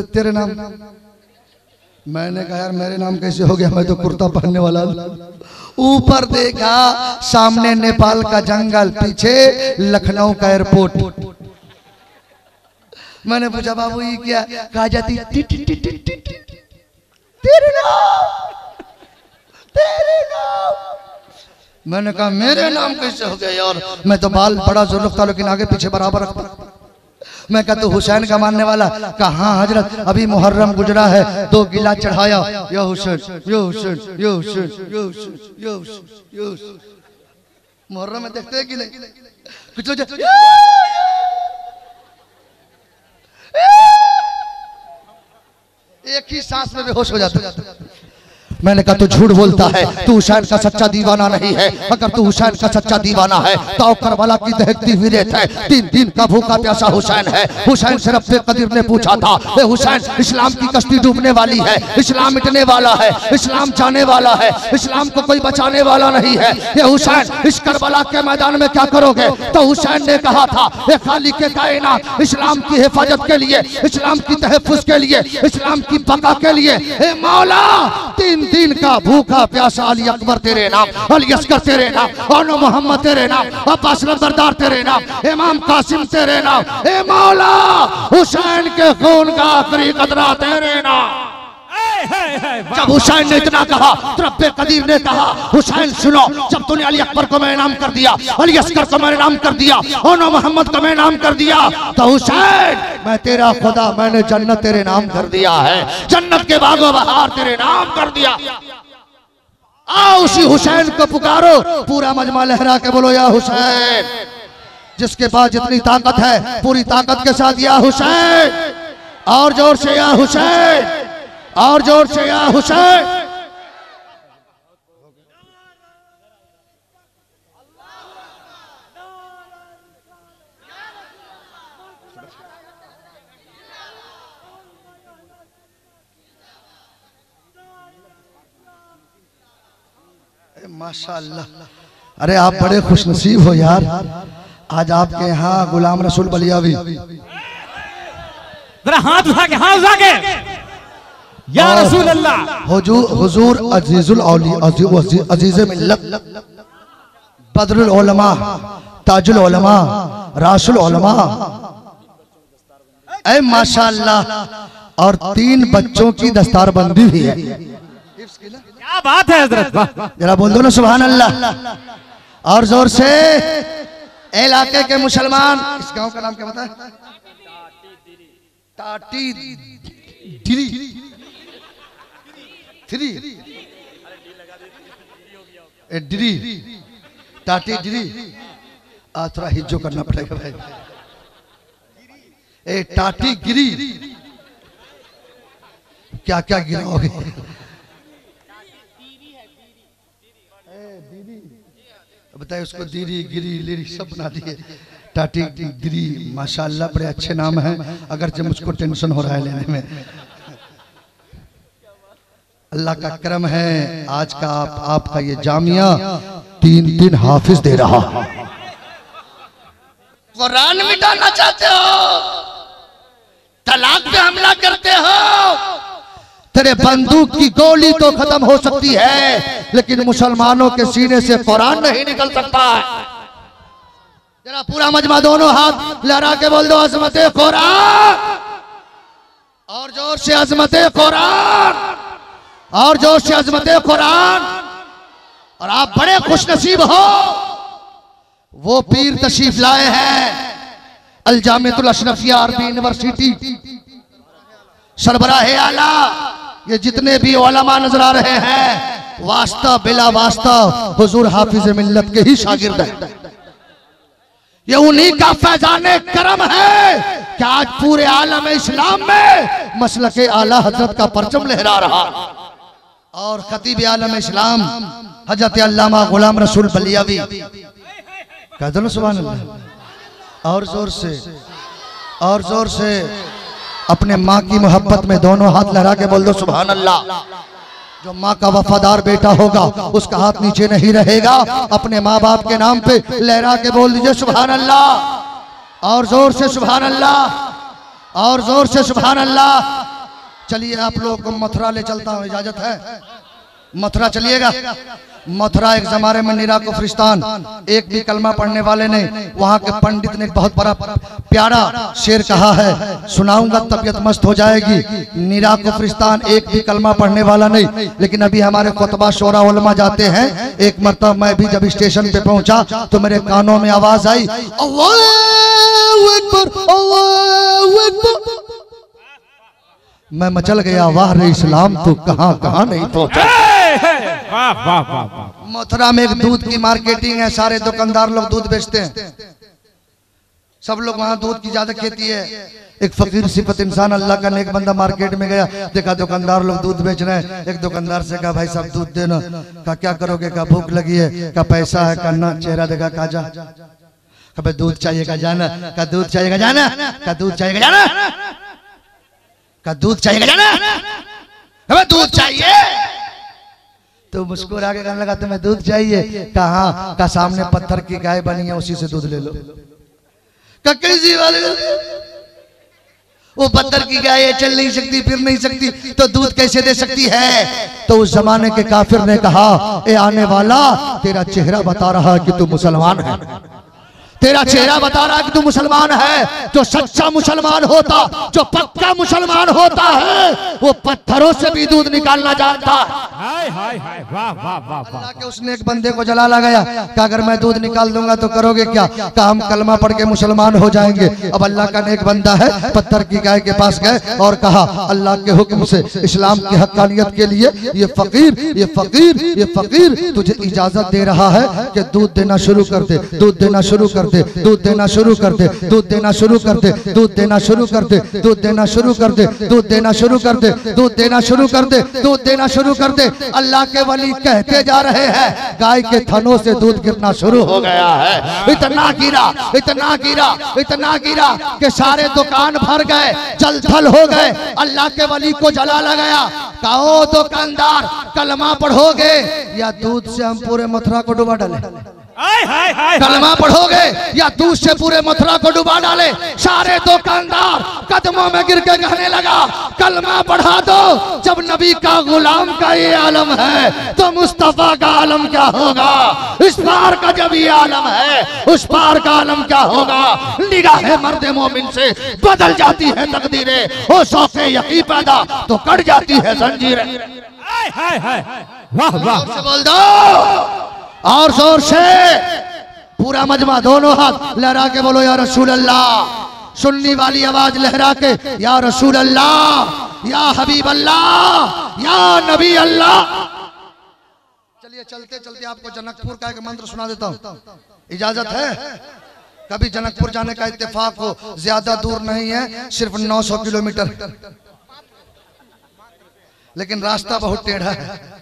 तेरे नाम। मैंने कहा यार मेरे नाम कैसे हो गया, मैं तो कुर्ता पहनने वाला था। ऊपर देखा, सामने नेपाल का जंगल, पीछे लखनऊ का एयरपोर्ट। मैंने पूछा बाबू ये क्या? कहा जाती तेरे नाम, तेरे नाम। मैंने कहा मेरे नाम कैसे हो गया यार, मैं तो बाल बड़ा जोर रखता लेकिन आगे पीछे बराबर रखता। मैं कहा तो हुसैन का मानने वाला? कहा हाँ हजरत, अभी मुहर्रम गुजरा है, 2 गिला चढ़ाया, या हुसैन या हुसैन या हुसैन या हुसैन या हुसैन या हुसैन। मुहर्रम में देखते हैं कि नहीं, कुछ लोग एक ही सांस में बेहोश हो जाते। मैंने कहा तू झूठ बोलता है, तू हुसैन का सच्चा दीवाना नहीं है। अगर तू हुसैन का सच्चा दीवाना है तो करबला की दहकती हुई रेत है, 3 दिन का भूखा प्यासा हुसैन है। हुसैन से रब्बे कदीर ने पूछा था, ए हुसैन इस्लाम की कश्ती डूबने वाली है, इस्लाम मिटने वाला है, इस्लाम जाने वाला है, इस्लाम को कोई बचाने वाला नहीं है। ये हुसैन इस करबला के मैदान में क्या करोगे? तो हुसैन ने कहा था, ए खालिक कायनात, इस्लाम की हिफाजत के लिए, इस्लाम की तहफ़्फ़ुज़ के लिए, इस्लाम की बका के लिए, ए मौला 3 दिन का भूखा प्यासा अली अकबर तेरे नाम, अली असगर तेरे नाम, और मोहम्मद तेरे नाम, अब्बास नंबरदार तेरे नाम, इमाम कासिम तेरे नाम, ए मौला हुसैन के खून का आखिरी कतरा तेरे नाम। जब हुसैन ने इतना कहा तो रब्बे कदीर ने कहा, हुसैन सुनो, जब तूने अली अकबर को मैं नाम कर दिया, अली असगर को मैं नाम कर दिया, और मोहम्मद को मैं नाम कर दिया, तो हुसैन मैं तेरा खुदा, मैंने जन्नत तेरे नाम कर दिया है, जन्नत के बागो बहार तेरे नाम कर दिया। आओ उसी हुसैन को पुकारो, पूरा मजमा लहरा के बोलो या हुसैन। जिसके पास जितनी ताकत है पूरी ताकत के साथ या हुसैन, और जोर से या हुसैन, और जोर से या हुसैन। माशाअल्लाह। अरे आप बड़े खुशनसीब हो यार, आज आपके यहाँ गुलाम रसूल बलियावी। जरा हाथ उठा के, हाथ उठा के, या रसूल अल्लाह। हुजूर अजीजुल औली, अजीज मिल्लत, बदरुल उलमा, ताजुल उलमा, रासुल उलमा। ऐ माशाअल्लाह। और 3 बच्चों की दस्तारबंदी भी है। क्या बात है हजरत, जरा बोल दो ना सुभान अल्लाह। और जोर से इलाके के मुसलमान, इस गांव का नाम क्या बता? टाटी दिरी डिरी, टाटी डिरी। थोड़ा हिज्जो करना पड़ेगा भाई। ए टाटी गिरी, क्या क्या गिराओगे? बताइए उसको, दीरी गिरी लिरी सब बना दिए। टाटी गिरी, माशाअल्लाह बड़े अच्छे नाम हैं, अगर जब मुझको टेंशन हो रहा है लेने में। अल्लाह का करम है, आज का आपका ये जामिया 3 हाफिज दे रहा। कुरान मिटाना चाहते हो, तलाक पे हमला करते हो। तेरे बंदूक की गोली तो खत्म हो सकती है, लेकिन मुसलमानों के सीने से कुरान नहीं निकल सकता है। जरा पूरा मजमा दोनों हाथ लहरा के बोल दो, अज़मते कुरान। और जोर से अज़मते कुरान, और जोर से अज़मते कुरान। और आप बड़े खुशनसीब हो, वो पीर तशरीफ लाए हैं अल जामिअतुल अशरफिया अरबी यूनिवर्सिटी, सरबराह आला। ये जितने भी उलमा नजर आ रहे हैं, वास्ता बिला वास्ता हुजूर हाफिज मिल्लत के ही शागिर्द हैं। ये उन्हीं का फैजाने करम है कि आज पूरे आलम इस्लाम में मसलके आला हजरत का परचम लहरा रहा। और खतीब आलम इस्लाम हजरत अल्लामा गुलाम रसूल बलियावी, कह दो ना सुभान अल्लाह। और जोर से, और जोर से अपने माँ की मोहब्बत में दोनों हाथ लहरा के बोल दो सुभान अल्लाह। जो माँ का वफादार बेटा होगा उसका हाथ नीचे नहीं रहेगा। अपने माँ बाप के नाम पे लहरा के बोल दीजिए सुभान अल्लाह। और जोर से सुभान अल्लाह, और जोर से सुभान अल्लाह। चलिए आप लोग को मथुरा ले चलता हूँ, इजाजत है? मथुरा चलिएगा। मथुरा एक जमाने में निरा कुफरिस्तान, एक भी कलमा पढ़ने वाले ने, वहाँ के पंडित ने एक बहुत बड़ा प्यारा शेर कहा है, सुनाऊंगा तबीयत मस्त हो जाएगी। निरा कुफरिस्तान एक भी कलमा पढ़ने वाला नहीं, लेकिन अभी हमारे खुतबा शोरा उलमा जाते हैं। एक मरतबा मैं भी जब स्टेशन पे पहुंचा तो मेरे कानों में आवाज आई, अल्लाहू अकबर, अल्लाहू अकबर। मैं मचल गया, वाह रे इस्लाम तू कहां कहां नहीं पहुंचा। वाह वाह वाह। मथुरा में एक दूध की मार्केटिंग है, सारे दुकानदार लोग दूध बेचते हैं, सब लोग वहां दूध की ज्यादा खेती है। एक फकीर सिफत इंसान अल्लाह का नेक बंदा मार्केट में गया, देखा दुकानदार लोग दूध बेच रहे हैं। एक दुकानदार से कहा भाई साहब दूध देना। कहा क्या करोगे? कहा भूख लगी है। कहा पैसा है? कहा ना। चेहरा देखा, कहा जा। कहा दूध चाहिए? कहा जाना। कहा दूध चाहिए? कहा जाना। कहा दूध चाहिए? कहा जाना। कहा दूध चाहिए? कहा जाना। दूध चाहिए तो मुस्कुरा के कहने लगा तुम्हें दूध चाहिए? कहा? का सामने पत्थर की गाय बनी है, उसी से दूध ले लो। कैसी वाले? वो पत्थर की गाय है, चल नहीं सकती, फिर नहीं सकती, तो दूध कैसे दे सकती है? तो उस जमाने के काफिर ने कहा, ए आने वाला, तेरा चेहरा बता रहा है कि तू मुसलमान है। तेरा चेहरा बता रहा है कि तू मुसलमान है। जो सच्चा मुसलमान होता, जो पक्का मुसलमान होता है, वो पत्थरों से भी दूध निकालना जानता है। हाय हाय हाय, वाह वाह वाह। अल्लाह के उसने एक बंदे को जलाला गया, कहा अगर मैं दूध निकाल दूंगा तो करोगे क्या? कहा हम कलमा पढ़ के मुसलमान हो जाएंगे। अब अल्लाह का नेक बंदा है, पत्थर की गाय के पास गए और कहा अल्लाह के हुक्म से इस्लाम की हक्कानियत के लिए ये फकीर तुझे इजाजत दे रहा है कि दूध देना शुरू कर दे, दूध देना शुरू कर दे, दूध देना शुरू कर दे, दूध देना शुरू कर दे, दूध देना शुरू कर दे, दूध देना शुरू कर दे, दूध देना शुरू कर दे, दूध देना शुरू कर दे, दूध देना शुरू कर दे। अल्लाह के वली कहते जा रहे हैं, गाय के थनों से दूध गिरना शुरू हो गया है। इतना गिरा, इतना गिरा, इतना गिरा कि सारे दुकान भर गए, जल थल हो गए। अल्लाह के वली को जला लगाया, कहो दुकानदार कलमा पढ़ोगे या दूध से हम पूरे मथुरा को डुबा डाले? कलमा पढ़ोगे या दूध से पूरे मथुरा को डुबा डाले? सारे दुकानदार कदमों में गिर के कहने लगा कलमा पढ़ा दो। जब नबी का गुलाम का ये आलम है तो मुस्तफा का आलम क्या होगा? इस पार का जब ये आलम है उस पार का आलम क्या होगा? निगाह मर्द मोमिन से बदल जाती है तकदीरें, हो शौक़े यकीन पैदा तो कट जाती है जंजीरें। वाह वाह से बोल दो और जोर से पूरा मजमा दोनों हाथ लहरा के बोलो या रसूल अल्लाह। सुनने वाली आवाज लहरा के या रसूल अल्लाह, या हबीब अल्लाह, या नबी अल्लाह। चलिए चलते चलते आपको जनकपुर का एक मंत्र सुना देता हूँ, इजाजत है? कभी जनकपुर जाने का इत्तेफाक हो, ज्यादा दूर नहीं है, सिर्फ 900 किलोमीटर, लेकिन रास्ता बहुत टेढ़ा है।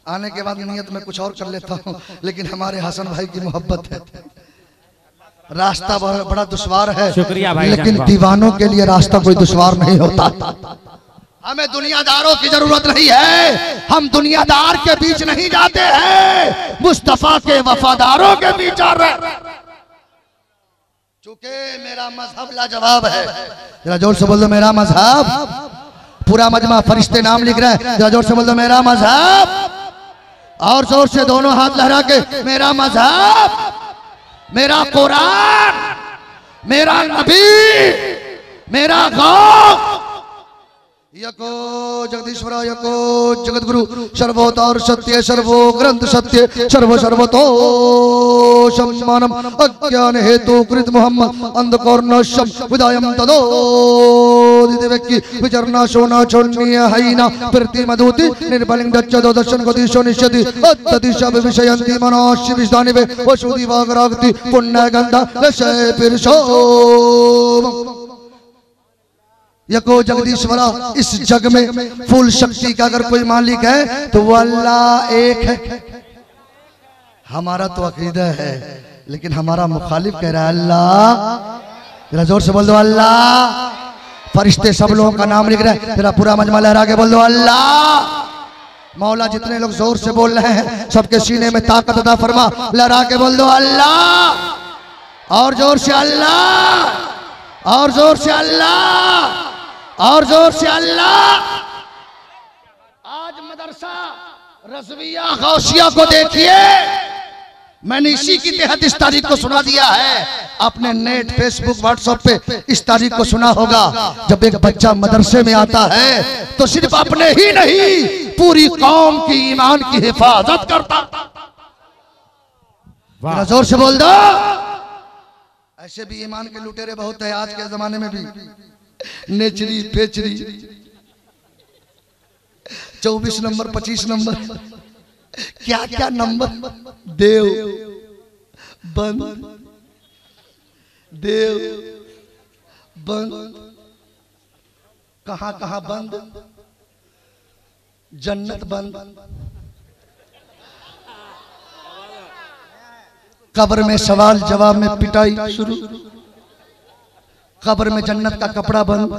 आने के बाद नियत में कुछ और कर लेता हूँ, लेकिन हमारे हसन भाई की मोहब्बत है। रास्ता बड़ा दुश्वार है, शुक्रिया भाई, लेकिन दीवानों के लिए रास्ता कोई दुश्वार नहीं होता। हमें दुनियादारों की जरूरत नहीं है, हम दुनियादार के बीच नहीं जाते हैं, मुस्तफा के वफादारों के बीच जा रहे। चूंकि मेरा मजहब लाजवाब है, जरा जोर से बोल दो मेरा मजहब। पूरा मजमा फरिश्ते नाम लिख रहे हैं, जरा जोर से बोल दो मेरा मजहब। और जोर से दोनों हाथ लहरा के मेरा मजहब, मेरा कुरान, मेरा नबी, मेरा गौस। यको जगदीश्वर यको जगतगुरु सर्वोतार सत्य सर्वो ग्रंथ सत्य सर्व सर्वतो सम्मानम अज्ञान हेतु कृत मोहम्मद अंधकौर्णशम विदायम तदो व्यक्ति विचरना सोना छोड़नीय हईना प्रति मधुति निर्बलिंग दच्चदो दर्शन गतिशो निश्चति अत्तदिशा विषयंती मनोश्य विष्दानिवे वसुदि वागरागति पुण्य गंधा लशय पिरशो। यको जगदीश्वरा, इस जग में फुल शक्ति का अगर कोई मालिक है तो वो अल्लाह एक है। हमारा तो अकीदा है, लेकिन हमारा मुखालिफ कह रहा है अल्लाह। जरा जोर से बोल दो अल्लाह। फरिश्ते सब लोगों का नाम लिख रहे हैं, जरा पूरा मजमा लहरा के बोल दो अल्लाह। मौला जितने लोग जोर से बोल रहे हैं सबके सीने में ताकत अता फरमा, लहरा के बोल दो अल्लाह। और जोर से अल्लाह, और जोर से अल्लाह, और जोर से अल्लाह। आज मदरसा रज़विया गौसिया को देखिए, मैंने इसी की तहत इस तारीख को सुना दिया है। अपने नेट फेसबुक व्हाट्सएप पे इस तारीख को सुना होगा। जब एक बच्चा मदरसे में आता है तो सिर्फ अपने ही नहीं पूरी कौम की ईमान की हिफाजत करता। जोर से बोल दो। ऐसे भी ईमान के लुटेरे बहुत है आज के जमाने में भी, नेचरी पेचरी 24 नंबर 25 नंबर क्या क्या नंबर, देव बंद, देव बंद, कहां कहां बंद, जन्नत बंद, कब्र में सवाल जवाब में पिटाई शुरू, कब्र में जन्नत का कपड़ा बंद,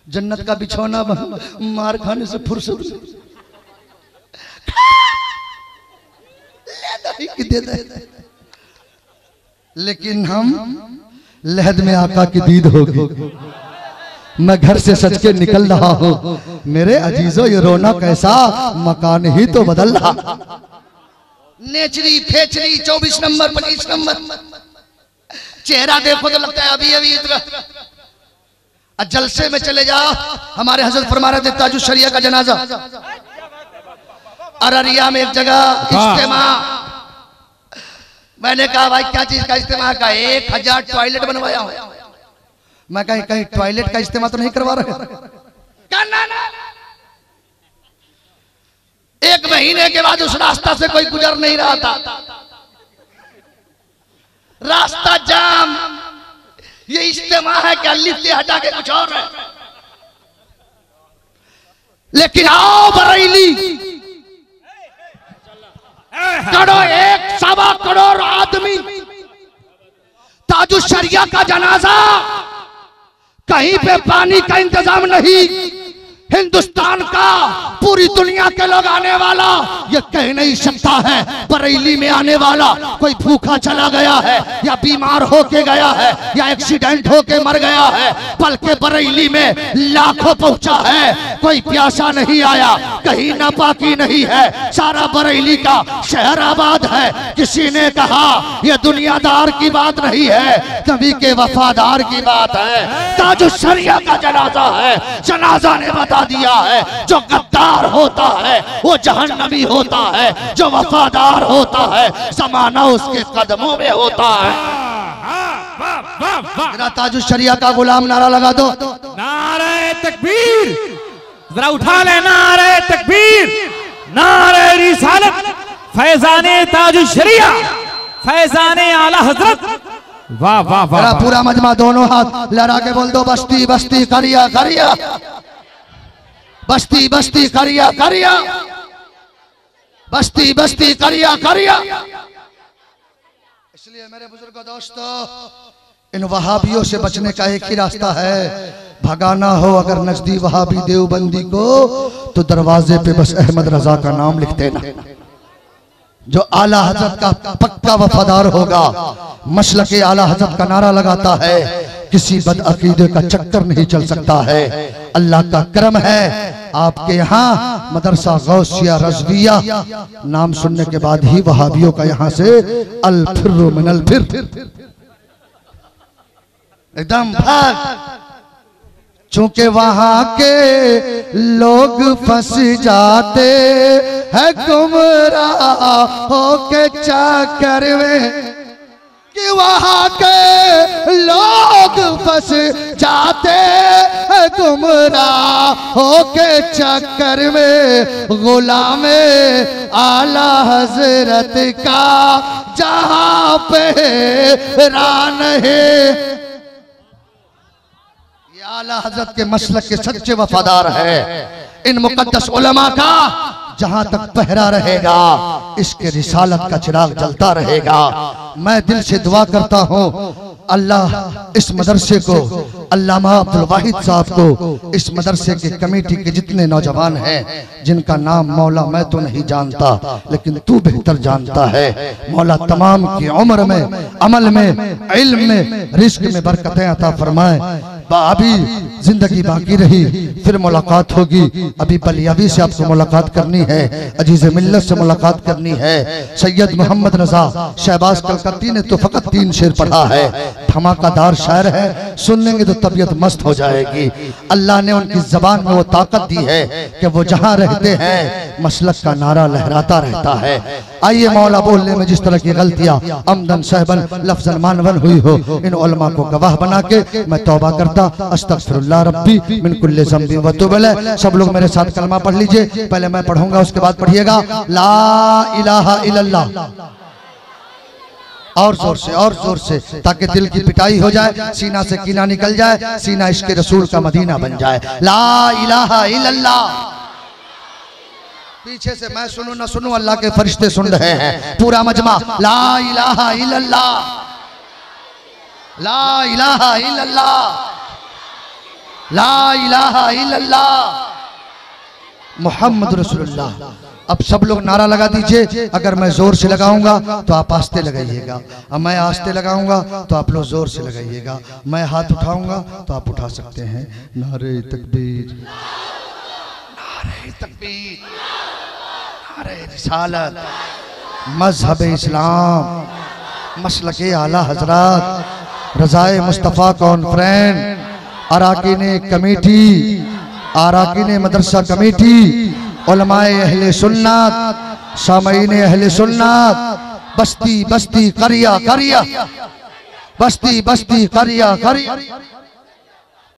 जन्नत का बिछौना बंद, मार खाने से फुर्सत दे दे। लेकिन हम लहद में आका की दीद होगी। मैं घर से सच के निकल रहा हूँ, मेरे अजीजों ये रोना कैसा, मकान ही तो बदल रहा। नेचरी फेचरी 24 नंबर 25 नंबर, चेहरा देखो तो लगता है अभी अभी इतना। जलसे में चले जाओ, हमारे हजरत फरमा रहे थे ताजुश शरिया का जनाजा अररिया में एक जगह इज्तिमा। मैंने कहा भाई क्या चीज का इज्तिमा का? 1000 टॉयलेट बनवाया हूं। मैं कहीं टॉयलेट का इज्तिमा तो नहीं करवा रहे? एक महीने के बाद उस रास्ता से koई गुजर नहीं रहा था, रास्ता जाम। ये इज्तिमा है क्या? लिफ्ट हटा के कुछ और है। लेकिन आओ बरेली, करोड़ 1.25 करोड़ आदमी, ताजुश शरिया का जनाजा, कहीं पे पानी का इंतजाम नहीं, हिंदुस्तान का, पूरी दुनिया के लोग आने वाला ये कह नहीं सकता है बरेली में आने वाला कोई भूखा चला गया है या बीमार होके गया है या एक्सीडेंट होके मर गया है, बल्कि बरेली में लाखों पहुंचा है, कोई प्यासा नहीं आया, कहीं नापाकी नहीं है, सारा बरेली का शहर आबाद है। किसी ने कहा यह दुनियादार की बात नहीं है, नबी के वफादार की बात है। ताजुश शरिया का जनाजा है, जनाजा ने बता दिया है जो गद्दार होता है वो जहन्नमी होता है, जो वफादार होता है ज़माना उसके कदमों में होता है। मेरा ताजुश शरिया का गुलाम नारा लगा दो, नारे तकबीर, जरा उठा ले नारे तकबीर, नारे रिसालत, फैजाने ताजुश शरिया, फैजाने आला हजरत। वाह वाह वाह, पूरा मजमा दोनों हाथ लहरा के बोल दो, बस्ती बस्ती करिया करिया, बस्ती बस्ती करिया करिया, बस्ती बस्ती करिया करिया। इसलिए मेरे बुजुर्गों दोस्तों, इन वहाबियों से बचने का एक ही रास्ता है, भगाना हो अगर नजदी वहाबी देवबंदी को तो दरवाजे पे बस अहमद रजा का नाम लिख देना। जो आला हजरत का पक्का वफादार होगा, मसलके आला हजरत का नारा लगाता है, किसी बदअकीदे का चक्कर नहीं चल सकता है। अल्लाह का करम है आपके यहाँ मदरसा गौसिया रज़विया नाम सुनने के बाद ही वहाबियों का यहाँ से अल फिर्रु मिनल फिर एकदम भाग, चूंकि वहां के लोग फंस जाते हैं गुमराह होके चक्कर में, कि वहां के लोग फंस जाते हैं गुमराह होके चक्कर में। गुलामे आला हजरत का जहां पे रान है, आला हजरत के मसलक के सच्चे वफादार है। इन मुकद्दस उलमा का जहां तक पहरा रहेगा इसके रिसालत का चिराग जलता रहेगा। मैं दिल से दुआ करता हूं अल्लाह इस मदरसे को, अल्लामा अब्दुल वाहिद साहब को, इस मदरसे के कमेटी के जितने नौजवान हैं जिनका नाम मौला मैं तो नहीं जानता लेकिन तू बेहतर जानता है, मौला तमाम की उम्र में, अमल में, इल्म में, रिस्क में बरकतें अता फरमाए। अभी जिंदगी बाकी रही फिर मुलाकात होगी, अभी बलियाबी से आपको मुलाकात करनी है, अजीज मिल्लत से मुलाकात करनी है। सैयद मोहम्मद रजा शहबाज कलकत्ती ने तो फकत 3 शेर पढ़ा है, धमाकादार शायर है, सुन लेंगे तो तबीयत मस्त हो जाएगी। अल्लाह ने उनकी जबान में वो ताकत दी है कि वो जहां रहते हैं मसलक का नारा लहराता रहता है। आइए मौला बोलने में जिस तरह की गलतियां अमदन सहबन लफ्जन मानवन हुई हो, इन उलमा को गवाह बना के मैं तौबा करता, अस्तगफिरुल्लाह रब्बी मिन कुल्ली ज़ंबी व तुब अलैह। सब लोग मेरे साथ कलमा पढ़ लीजिए, पहले मैं पढ़ूंगा उसके बाद पढ़िएगा। ला इलाहा इल्लल्लाह, और जोर से ताकि दिल की पिटाई हो जाए, सीना से कीना निकल जाए, सीना इश्क़ रसूल का मदीना बन जाए। ला इलाहा इल्लल्लाह। पीछे से मैं सुनूं ना सुनूं अल्लाह के फरिश्ते सुन रहे हैं, पूरा मजमा ला इलाहा इल्लल्लाह, ला इलाहा इल्लल्लाह, ला इलाहा इल्लल्लाह मुहम्मद रसूलुल्लाह। अब सब लोग नारा लगा दीजिए, अगर मैं जोर से लगाऊंगा तो आप आस्ते लगाइएगा, और मैं आस्ते लगाऊंगा तो आप लोग जोर से लगाइएगा। मैं हाथ उठाऊंगा तो आप उठा सकते हैं। नारे तकबीर, नारे तकबीर, नारे रिसालत, मजहब इस्लाम, मसलके आला हजरत, रज़ाए मुस्तफ़ा कॉन्फ्रेंस, अराकीने कमेटी, अराकीने मदरसा कमेटी, उलमाए अहले सुन्नत, सामईने अहले सुन्नत, बस्ती बस्ती करिया करिया, बस्ती बस्ती करिया करिया।